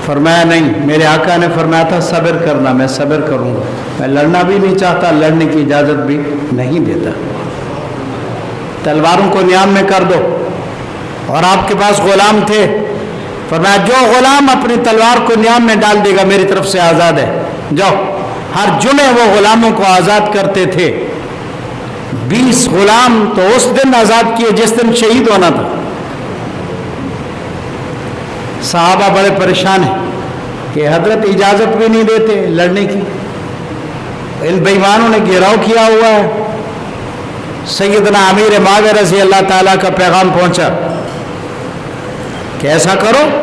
فرمایا نہیں، میرے آقا نے فرمایا تھا صبر کرنا، میں صبر کروں گا، میں لڑنا بھی نہیں چاہتا، لڑنے کی اجازت بھی نہیں دیتا، تلواروں کو نیام میں کر دو۔ اور آپ کے پاس غلام تھے، فرمایا جو غلام اپنی تلوار کو نیام میں ڈال دے گا میری طرف سے آزاد ہے، جاؤ۔ ہر جمعے وہ غلاموں کو آزاد کرتے تھے، 20 غلام تو اس دن آزاد کیے جس دن شہید ہونا تھا۔ صحابہ بڑے پریشان ہیں کہ حضرت اجازت بھی نہیں دیتے لڑنے کی، ان بے ایمانوں نے گھیراؤ کیا ہوا ہے۔ سیدنا امیر معاویہ رضی اللہ تعالیٰ کا پیغام پہنچا کہ ایسا کرو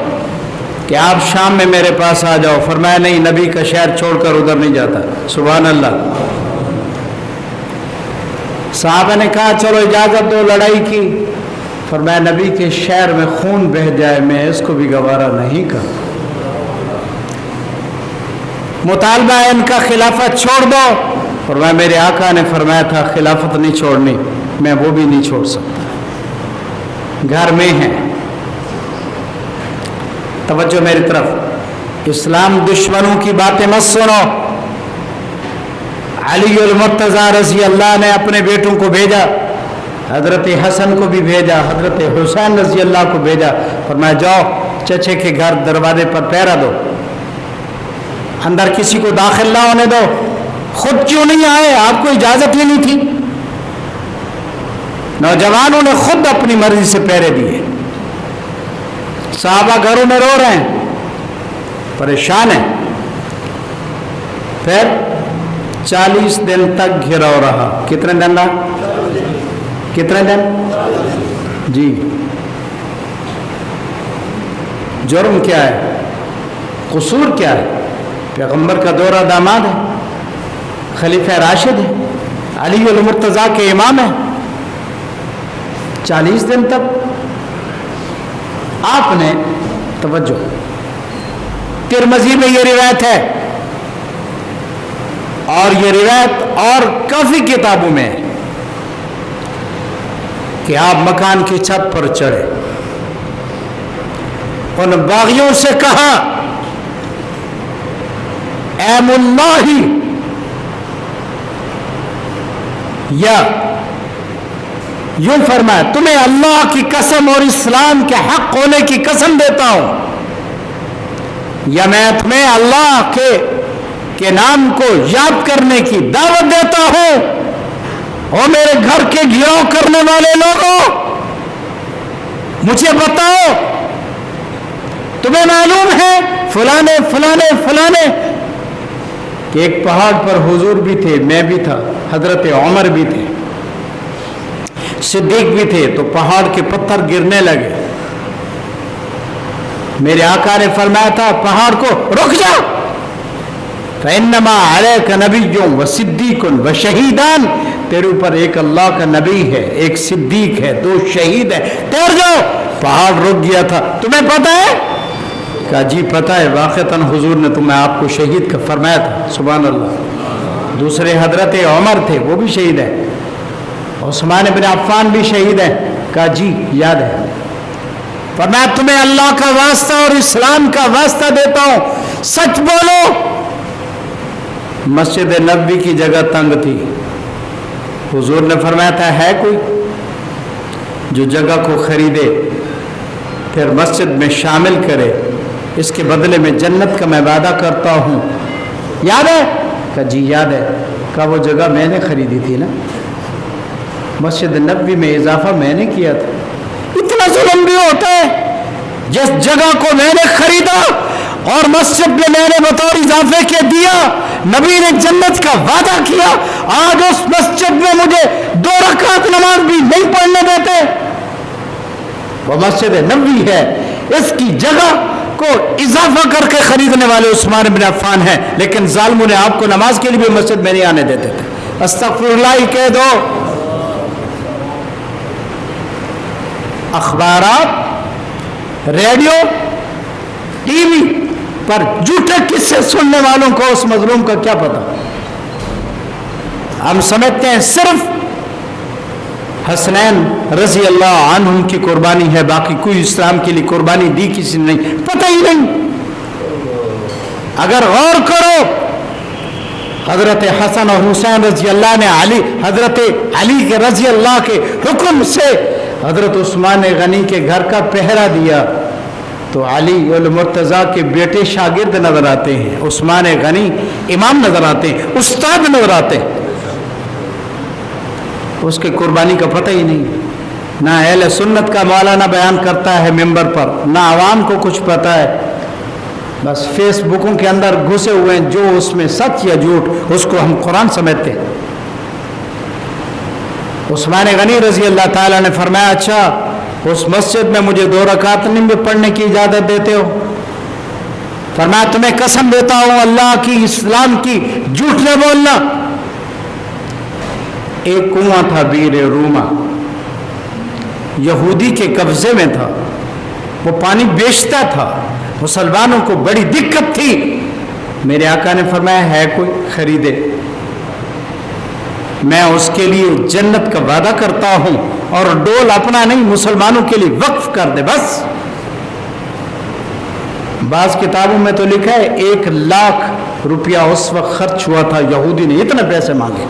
کہ آپ شام میں میرے پاس آ جاؤ۔ فرمایا نہیں، نبی کا شہر چھوڑ کر ادھر نہیں جاتا۔ سبحان اللہ۔ صحابہ نے کہا چلو اجازت دو لڑائی کی، فرمایا نبی کے شہر میں خون بہہ جائے، میں اس کو بھی گوارا نہیں کروں۔ مطالبہ ہے ان کا خلافت چھوڑ دو، فرمایا میرے آقا نے فرمایا تھا خلافت نہیں چھوڑنی، میں وہ بھی نہیں چھوڑ سکتا، گھر میں ہیں۔ توجہ میری طرف، اسلام دشمنوں کی باتیں مت سنو۔ علی المرتضیٰ رضی اللہ نے اپنے بیٹوں کو بھیجا، حضرت حسن کو بھی بھیجا، حضرت حسین رضی اللہ کو بھیجا، فرمایا جاؤ چچے کے گھر دروازے پر پہرا دو، اندر کسی کو داخل نہ ہونے دو۔ خود کیوں نہیں آئے؟ آپ کو اجازت ہی نہیں تھی۔ نوجوانوں نے خود اپنی مرضی سے پہرے دیے۔ صحابہ گھروں میں رو رہے ہیں، پریشان ہیں۔ پھر 40 دن تک گھیراؤ رہا۔ کتنے دن رہا؟ کتنے دن؟ جی۔ جرم کیا ہے؟ قصور کیا ہے؟ پیغمبر کا دورہ داماد ہے، خلیفہ راشد ہے، علی المرتضیٰ کے امام ہیں۔ 40 دن تک آپ نے، توجہ، ترمذی میں یہ روایت ہے اور یہ روایت اور کافی کتابوں میں ہے، کہ آپ مکان کی چھت پر چڑھے. ان باغیوں سے کہا ایم اللہ، یا یوں فرمایا تمہیں اللہ کی قسم اور اسلام کے حق ہونے کی قسم دیتا ہوں، یا میں تمہیں اللہ کے نام کو یاد کرنے کی دعوت دیتا ہوں. اور میرے گھر کے گھیراؤ کرنے والے لوگوں، مجھے بتاؤ، تمہیں معلوم ہے فلانے فلانے فلانے کہ ایک پہاڑ پر حضور بھی تھے، میں بھی تھا، حضرت عمر بھی تھے، صدیق بھی تھے، تو پہاڑ کے پتھر گرنے لگے. میرے آقا نے فرمایا تھا پہاڑ کو رک جا، فَإِنَّمَا عَلَيْكَ نَبِيٌّ وَصِدِّيقٌ وَشَهِيدًا، تیرے اوپر ایک اللہ کا نبی ہے، ایک صدیق ہے، 2 شہید ہے، ٹھہر جاؤ. پہاڑ رک گیا تھا. تمہیں پتہ ہے؟ کہا جی پتہ ہے، واقعتاً حضور نے تمہیں آپ کو شہید کا فرمایا تھا. سبحان اللہ. دوسرے حضرت عمر تھے، وہ بھی شہید ہے. عثمان بن عفان بھی شہید ہے. کہا جی یاد ہے. فرمایا تمہیں اللہ کا واسطہ اور اسلام کا واسطہ دیتا ہوں، سچ بولو. مسجد نبوی کی جگہ تنگ تھی. حضور نے فرمایا تھا ہے کوئی جو جگہ کو خریدے پھر مسجد میں شامل کرے، اس کے بدلے میں جنت کا میں وعدہ کرتا ہوں. یاد ہے؟ کہا جی یاد ہے. کہا وہ جگہ میں نے خریدی تھی نا، مسجد نبوی میں اضافہ میں نے کیا تھا. اتنا ظلم بھی ہوتا ہے؟ جس جگہ کو میں نے خریدا اور مسجد میں میں نے بطور اضافے کے دیا، نبی نے جنت کا وعدہ کیا، آج اس مسجد میں مجھے 2 رکعت نماز بھی نہیں پڑھنے دیتے. وہ مسجد نبوی ہے، اس کی جگہ کو اضافہ کر کے خریدنے والے عثمان بن عفان ہیں، لیکن ظالموں نے آپ کو نماز کے لیے بھی مسجد میں نہیں آنے دیتے تھے. استغفر اللہ ہی کہہ دو. اخبارات، ریڈیو، ٹی وی پر جھوٹے قصے سننے والوں کو اس مظلوم کا کیا پتا. ہم سمجھتے ہیں صرف حسنین رضی اللہ عنہم کی قربانی ہے، باقی کوئی اسلام کے لیے قربانی دی کسی نے نہیں، پتہ ہی نہیں. اگر غور کرو، حضرت حسن اور حسین رضی اللہ نے حضرت علی کے رضی اللہ کے حکم سے حضرت عثمان غنی کے گھر کا پہرا دیا، تو علی المرتضیٰ کے بیٹے شاگرد نظر آتے ہیں، عثمان غنی امام نظر آتے ہیں، استاد نظر آتے ہیں. اس کے قربانی کا پتہ ہی نہیں. نہ اہل سنت کا مولانا بیان کرتا ہے ممبر پر، نہ عوام کو کچھ پتہ ہے. بس فیس بکوں کے اندر گھسے ہوئے ہیں، جو اس میں سچ یا جھوٹ اس کو ہم قرآن سمجھتے ہیں. عثمان غنی رضی اللہ تعالیٰ نے فرمایا اچھا اس مسجد میں مجھے 2 رکعت نماز پڑھنے کی اجازت دیتے ہو؟ فرمایا تمہیں قسم دیتا ہوں اللہ کی، اسلام کی، جھوٹ نہ بولنا. ایک کنواں تھا بیر روما، یہودی کے قبضے میں تھا، وہ پانی بیچتا تھا، مسلمانوں کو بڑی دقت تھی. میرے آقا نے فرمایا ہے کوئی خریدے، میں اس کے لیے جنت کا وعدہ کرتا ہوں، اور ڈول اپنا نہیں مسلمانوں کے لیے وقف کر دے بس. بعض کتابوں میں تو لکھا ہے 1,00,000 روپیہ اس وقت خرچ ہوا تھا، یہودی نے اتنے پیسے مانگے.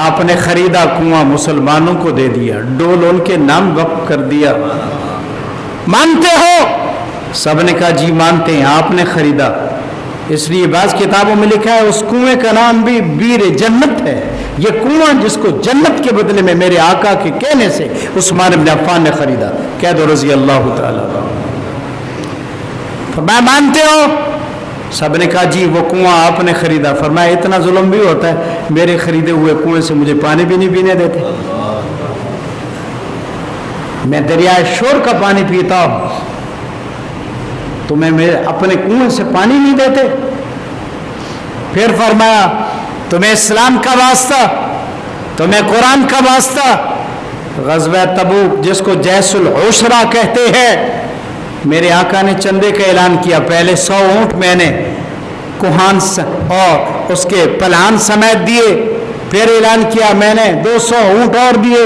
آپ نے خریدا کنواں، مسلمانوں کو دے دیا، ڈول ان کے نام وقف کر دیا. مانتے ہو؟ سب نے کہا جی مانتے ہیں. آپ نے خریدا، اس لیے بعض کتابوں میں لکھا ہے اس کنویں کا نام بھی بیر جنت ہے. یہ کنواں جس کو جنت کے بدلے میں میرے آقا کے کہنے سے عثمان بن عفان نے خریدا. کہہ دو رضی اللہ تعالیٰ. فرمایا مانتے ہو؟ سب نے کہا جی وہ کنواں آپ نے خریدا. فرمایا اتنا ظلم بھی ہوتا ہے؟ میرے خریدے ہوئے کنویں سے مجھے پانی بھی نہیں پینے دیتے. میں دریائے شور کا پانی پیتا ہوں، تمہیں میرے اپنے کنویں سے پانی نہیں دیتے. پھر فرمایا تمہیں اسلام کا واسطہ، تمہیں قرآن کا واسطہ. غزوہ تبوک جس کو جیش العشرہ کہتے ہیں، میرے آقا نے چندے کا اعلان کیا. پہلے 100 اونٹ میں نے کوہان اور اس کے پلان سمیت دیے. پھر اعلان کیا میں نے 200 اونٹ اور دیے.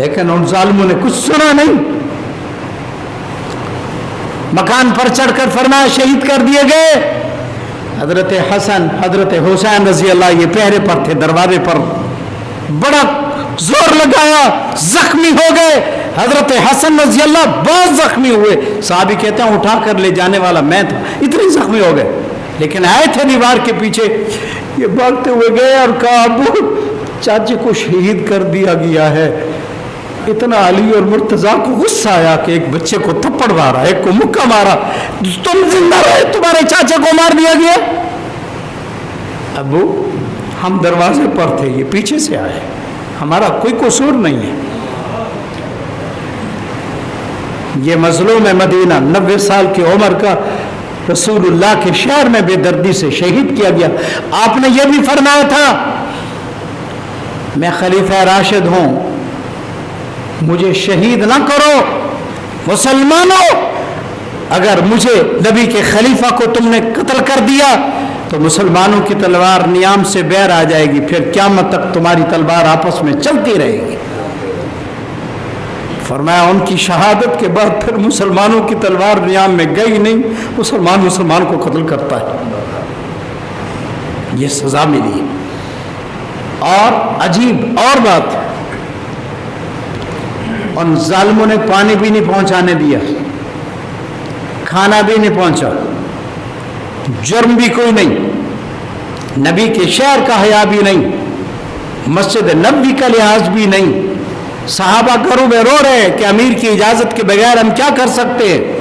لیکن ان ظالموں نے کچھ سنا نہیں. مکان پر چڑھ کر فرمایا شہید کر دیے گئے. حضرت حسن حضرت حسین رضی اللہ یہ پہرے پر تھے, دروازے پر بڑا زور لگایا, زخمی ہو گئے. حضرت حسن رضی اللہ بہت زخمی ہوئے. صحابی کہتے ہیں اٹھا کر لے جانے والا میں تھا, اتنے زخمی ہو گئے. لیکن آئے تھے دیوار کے پیچھے, یہ بھاگتے ہوئے گئے اور کہا ابو چاچے کو شہید کر دیا گیا ہے. اتنا علی اور مرتضیٰ کو غصہ آیا کہ ایک بچے کو تھپڑ مارا, ایک کو مکہ مارا, تم زندہ رہے, تمہارے چاچے کو مار دیا گیا. ابو ہم دروازے پر تھے, یہ پیچھے سے آئے, ہمارا کوئی قصور نہیں ہے. یہ مظلوم مدینہ 90 سال کی عمر کا رسول اللہ کے شہر میں بے دردی سے شہید کیا گیا. آپ نے یہ بھی فرمایا تھا میں خلیفہ راشد ہوں, مجھے شہید نہ کرو. مسلمانوں اگر مجھے نبی کے خلیفہ کو تم نے قتل کر دیا تو مسلمانوں کی تلوار نیام سے بیر آ جائے گی, پھر قیامت تک تمہاری تلوار آپس میں چلتی رہے گی. فرمایا ان کی شہادت کے بعد پھر مسلمانوں کی تلوار نیام میں گئی نہیں, مسلمان کو قتل کرتا ہے. یہ سزا ملی. اور عجیب اور بات, ان ظالموں نے پانی بھی نہیں پہنچانے دیا, کھانا بھی نہیں پہنچا, جرم بھی کوئی نہیں, نبی کے شہر کا حیا بھی نہیں, مسجد نبوی کا لحاظ بھی نہیں. صحابہ گھروں میں رو رہے کہ امیر کی اجازت کے بغیر ہم کیا کر سکتے ہیں.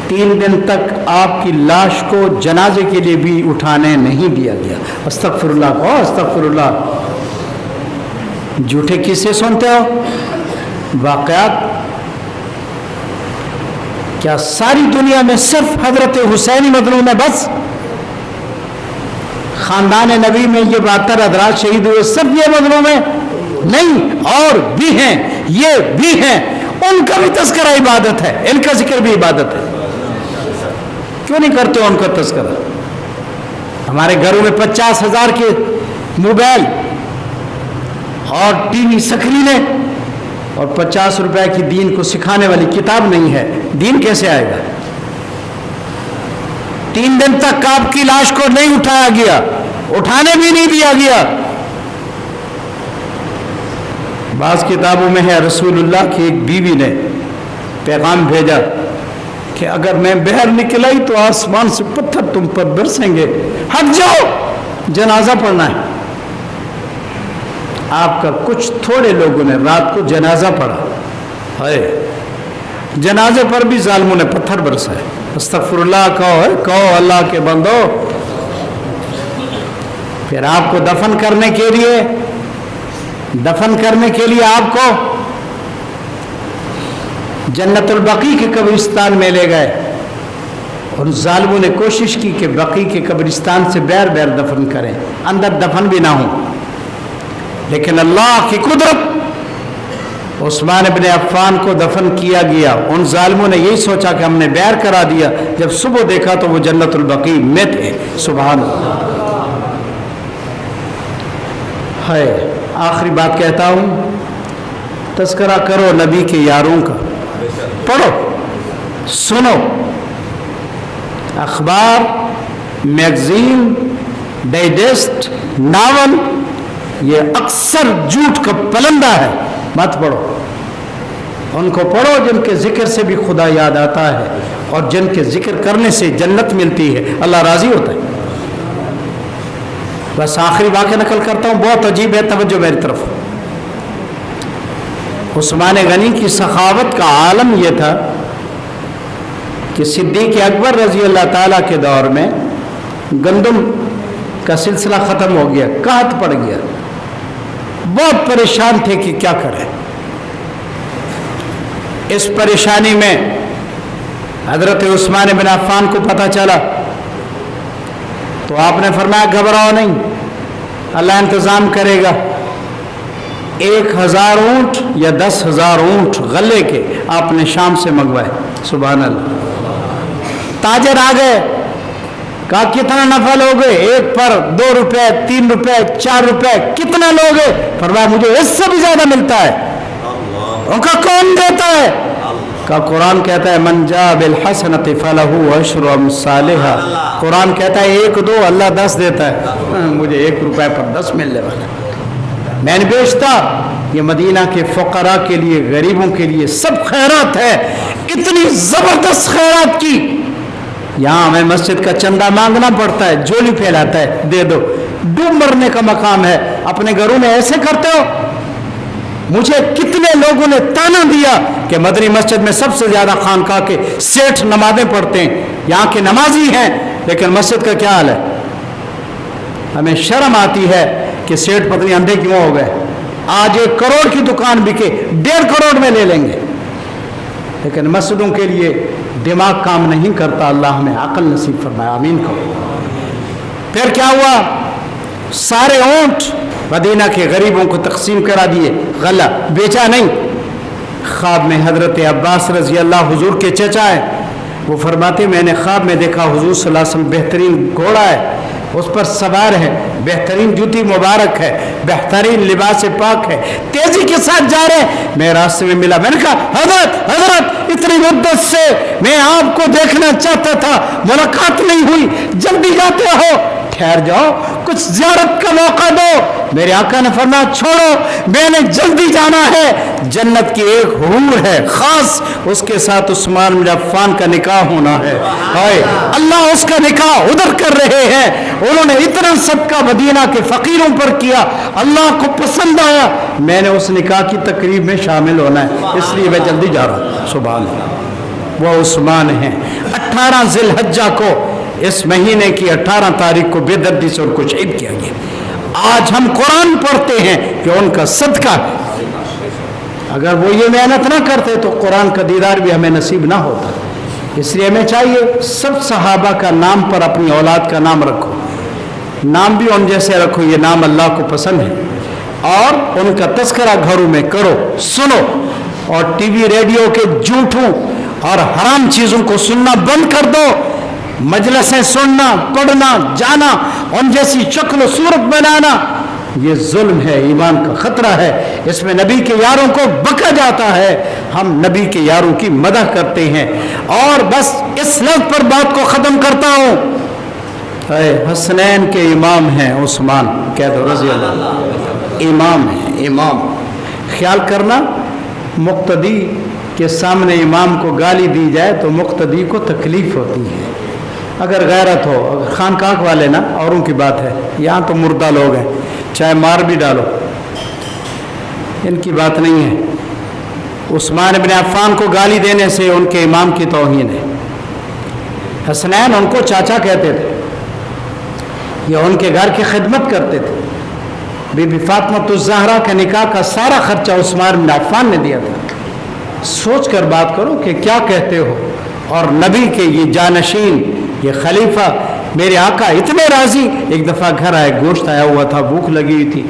3 دن تک آپ کی لاش کو جنازے کے لیے بھی اٹھانے نہیں دیا گیا. استغفر اللہ کو استغفر اللہ. جھوٹے قصے سنتے ہو, واقعات. کیا ساری دنیا میں صرف حضرت حسین مظلوم ہے بس؟ خاندان نبی میں یہ 72 حضرات شہید ہوئے صرف یہ مظلوم ہے؟ نہیں, اور بھی ہیں, یہ بھی ہیں. ان کا بھی تذکرہ عبادت ہے, ان کا ذکر بھی عبادت ہے. کیوں نہیں کرتے ان کا تذکرہ؟ ہمارے گھروں میں 50,000 کے موبائل اور ٹی وی سکرینیں اور 50 روپے کی دین کو سکھانے والی کتاب نہیں ہے. دین کیسے آئے گا؟ 3 دن تک آپ کی لاش کو نہیں اٹھایا گیا, اٹھانے بھی نہیں دیا گیا. بعض کتابوں میں ہے رسول اللہ کی ایک بیوی نے پیغام بھیجا کہ اگر میں باہر نکل آئی تو آسمان سے پتھر تم پر برسیں گے, ہٹ جاؤ, جنازہ پڑھنا ہے. آپ کا کچھ تھوڑے لوگوں نے رات کو جنازہ پڑھا ہے, جنازے پر بھی ظالموں نے پتھر برسائے. استغفر اللہ کہو اللہ کے بندو. پھر آپ کو دفن کرنے کے لیے آپ کو جنت البقیع کے قبرستان میں لے گئے, اور ظالموں نے کوشش کی کہ بقیع کے قبرستان سے بیر دفن کریں, اندر دفن بھی نہ ہو. لیکن اللہ کی قدرت, عثمان ابن عفان کو دفن کیا گیا. ان ظالموں نے یہی سوچا کہ ہم نے بیر کرا دیا, جب صبح دیکھا تو وہ جنت البقیع میں تھے. سبحان اللہ. ہے آخری بات کہتا ہوں, تذکرہ کرو نبی کے یاروں کا, پڑھو, سنو. اخبار, میگزین, ڈائجسٹ, ناول, یہ اکثر جھوٹ کا پلندہ ہے. مت پڑھو. ان کو پڑھو جن کے ذکر سے بھی خدا یاد آتا ہے, اور جن کے ذکر کرنے سے جنت ملتی ہے, اللہ راضی ہوتا ہے. بس آخری واقعہ نقل کرتا ہوں, بہت عجیب ہے, توجہ میری طرف. عثمان غنی کی سخاوت کا عالم یہ تھا کہ صدیق اکبر رضی اللہ تعالیٰ کے دور میں گندم کا سلسلہ ختم ہو گیا, قحط پڑ گیا, بہت پریشان تھے کہ کیا کریں. اس پریشانی میں حضرت عثمان بن عفان کو پتہ چلا تو آپ نے فرمایا گھبراؤ نہیں, اللہ انتظام کرے گا. 1000 اونٹ یا 10,000 اونٹ غلے کے آپ نے شام سے منگوائے. سبحان اللہ. تاجر آ گئے, کہا کتنا نفع لوگے؟ 1 پر 2 روپے 3 روپے 4 روپے کتنا لوگے؟ فرمایا مجھے اس سے بھی زیادہ ملتا ہے۔ ان کا کون دیتا ہے؟ کا قرآن کہتا ہے من جاء بالحسنۃ فلہ عشر امثالھا، قرآن کہتا ہے 1 2 اللہ 10 دیتا ہے، مجھے 1 روپے پر 10 ملنے والا۔ میں نے بیچتا، یہ مدینہ کے فقراء کے لیے، غریبوں کے لیے سب خیرات ہے، اتنی زبردست خیرات کی۔ یہاں ہمیں مسجد کا چندہ مانگنا پڑتا ہے، جولی پھیلاتا ہے دے دو، ڈوب مرنے کا مقام ہے۔ اپنے گھروں میں ایسے کرتے ہو؟ مجھے کتنے لوگوں نے تانا دیا کہ مدنی مسجد میں سب سے زیادہ خانقاہ کے سیٹھ نمازیں پڑھتے ہیں، یہاں کے نمازی ہیں، لیکن مسجد کا کیا حال ہے؟ ہمیں شرم آتی ہے کہ سیٹھ پتنی اندھے کیوں ہو گئے؟ آج 1 کروڑ کی دکان بکے 1.5 کروڑ میں لے لیں گے، لیکن مسجدوں کے لیے دماغ کام نہیں کرتا۔ اللہ ہمیں عقل نصیب فرمائے، آمین کہو۔ پھر کیا ہوا؟ سارے اونٹ مدینہ کے غریبوں کو تقسیم کرا دیے، غلہ بیچا نہیں۔ خواب میں حضرت عباس رضی اللہ حضور کے چچا ہیں، وہ فرماتے میں نے خواب میں دیکھا حضور صلی اللہ علیہ وسلم بہترین گھوڑا ہے، اس پر سوار ہے، بہترین جوتی مبارک ہے، بہترین لباس پاک ہے، تیزی کے ساتھ جا رہے ہیں۔ میں راستے میں ملا، میں نے کہا حضرت اتنی مدت سے میں آپ کو دیکھنا چاہتا تھا، ملاقات نہیں ہوئی، جلدی جاتے ہو؟ ٹھہر جاؤ، کچھ زیارت کا موقع دو۔ میرے آقا نے فرمایا چھوڑو، میں نے جلدی جانا ہے، جنت کی ایک حور ہے خاص، اس کے ساتھ عثمان بن عفان کا نکاح ہونا ہے، اللہ اس کا نکاح ادھر کر رہے ہیں۔ انہوں نے اتنا صدقہ مدینہ کے فقیروں پر کیا، اللہ کو پسند آیا، میں نے اس نکاح کی تقریب میں شامل ہونا ہے، اس لیے میں جلدی جا رہا ہوں۔ سبحان اللہ، وہ عثمان ہیں۔ 18 ذی الحجہ کو، اس مہینے کی 18 تاریخ کو بے دردی سے ان کو شہید کیا گیا۔ آج ہم قرآن پڑھتے ہیں کہ ان کا صدقہ، اگر وہ یہ محنت نہ کرتے تو قرآن کا دیدار بھی ہمیں نصیب نہ ہوتا۔ اس لیے ہمیں چاہیے سب صحابہ کا نام پر اپنی اولاد کا نام رکھو، نام بھی ان جیسے رکھو، یہ نام اللہ کو پسند ہے، اور ان کا تذکرہ گھروں میں کرو، سنو، اور ٹی وی ریڈیو کے جھوٹوں اور حرام چیزوں کو سننا بند کر دو۔ مجلسیں سننا، پڑھنا، جانا، ان جیسی شکل و صورت بنانا، یہ ظلم ہے، ایمان کا خطرہ ہے، اس میں نبی کے یاروں کو بکا جاتا ہے۔ ہم نبی کے یاروں کی مدح کرتے ہیں، اور بس اس لفظ پر بات کو ختم کرتا ہوں، حسنین کے امام ہیں عثمان، کہہ دو رضی اللہ، امام ہیں، امام۔ خیال کرنا، مقتدی کے سامنے امام کو گالی دی جائے تو مقتدی کو تکلیف ہوتی ہے۔ اگر غیرت ہو، اگر خانقاہ والے نا، اوروں کی بات ہے، یہاں تو مردہ لوگ ہیں، چاہے مار بھی ڈالو، ان کی بات نہیں ہے۔ عثمان بن عفان کو گالی دینے سے ان کے امام کی توہین ہے۔ حسنین ان کو چاچا کہتے تھے، یہ ان کے گھر کی خدمت کرتے تھے۔ بی بی فاطمہ الزہرا کے نکاح کا سارا خرچہ عثمان بن عفان نے دیا تھا۔ سوچ کر بات کرو کہ کیا کہتے ہو، اور نبی کے یہ جانشین، یہ خلیفہ، میرے آقا اتنے راضی۔ ایک دفعہ گھر آئے، گوشت آیا ہوا تھا، بھوک لگی ہوئی تھی،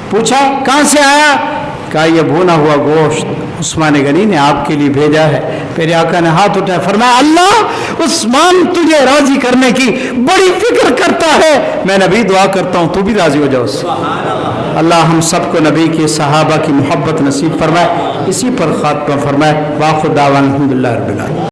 پوچھا کہاں سے آیا؟ کہا یہ بھونا ہوا گوشت عثمان غنی نے آپ کے لیے بھیجا ہے۔ میرے آقا نے ہاتھ اٹھایا، فرمایا اللہ عثمان تجھے راضی کرنے کی بڑی فکر کرتا ہے، میں نبی دعا کرتا ہوں تو بھی راضی ہو جاؤ۔ اللہ ہم سب کو نبی کے صحابہ کی محبت نصیب فرمائے، اسی پر خاتمہ فرمائے۔ واخر دعوانا الحمدللہ رب العالمین۔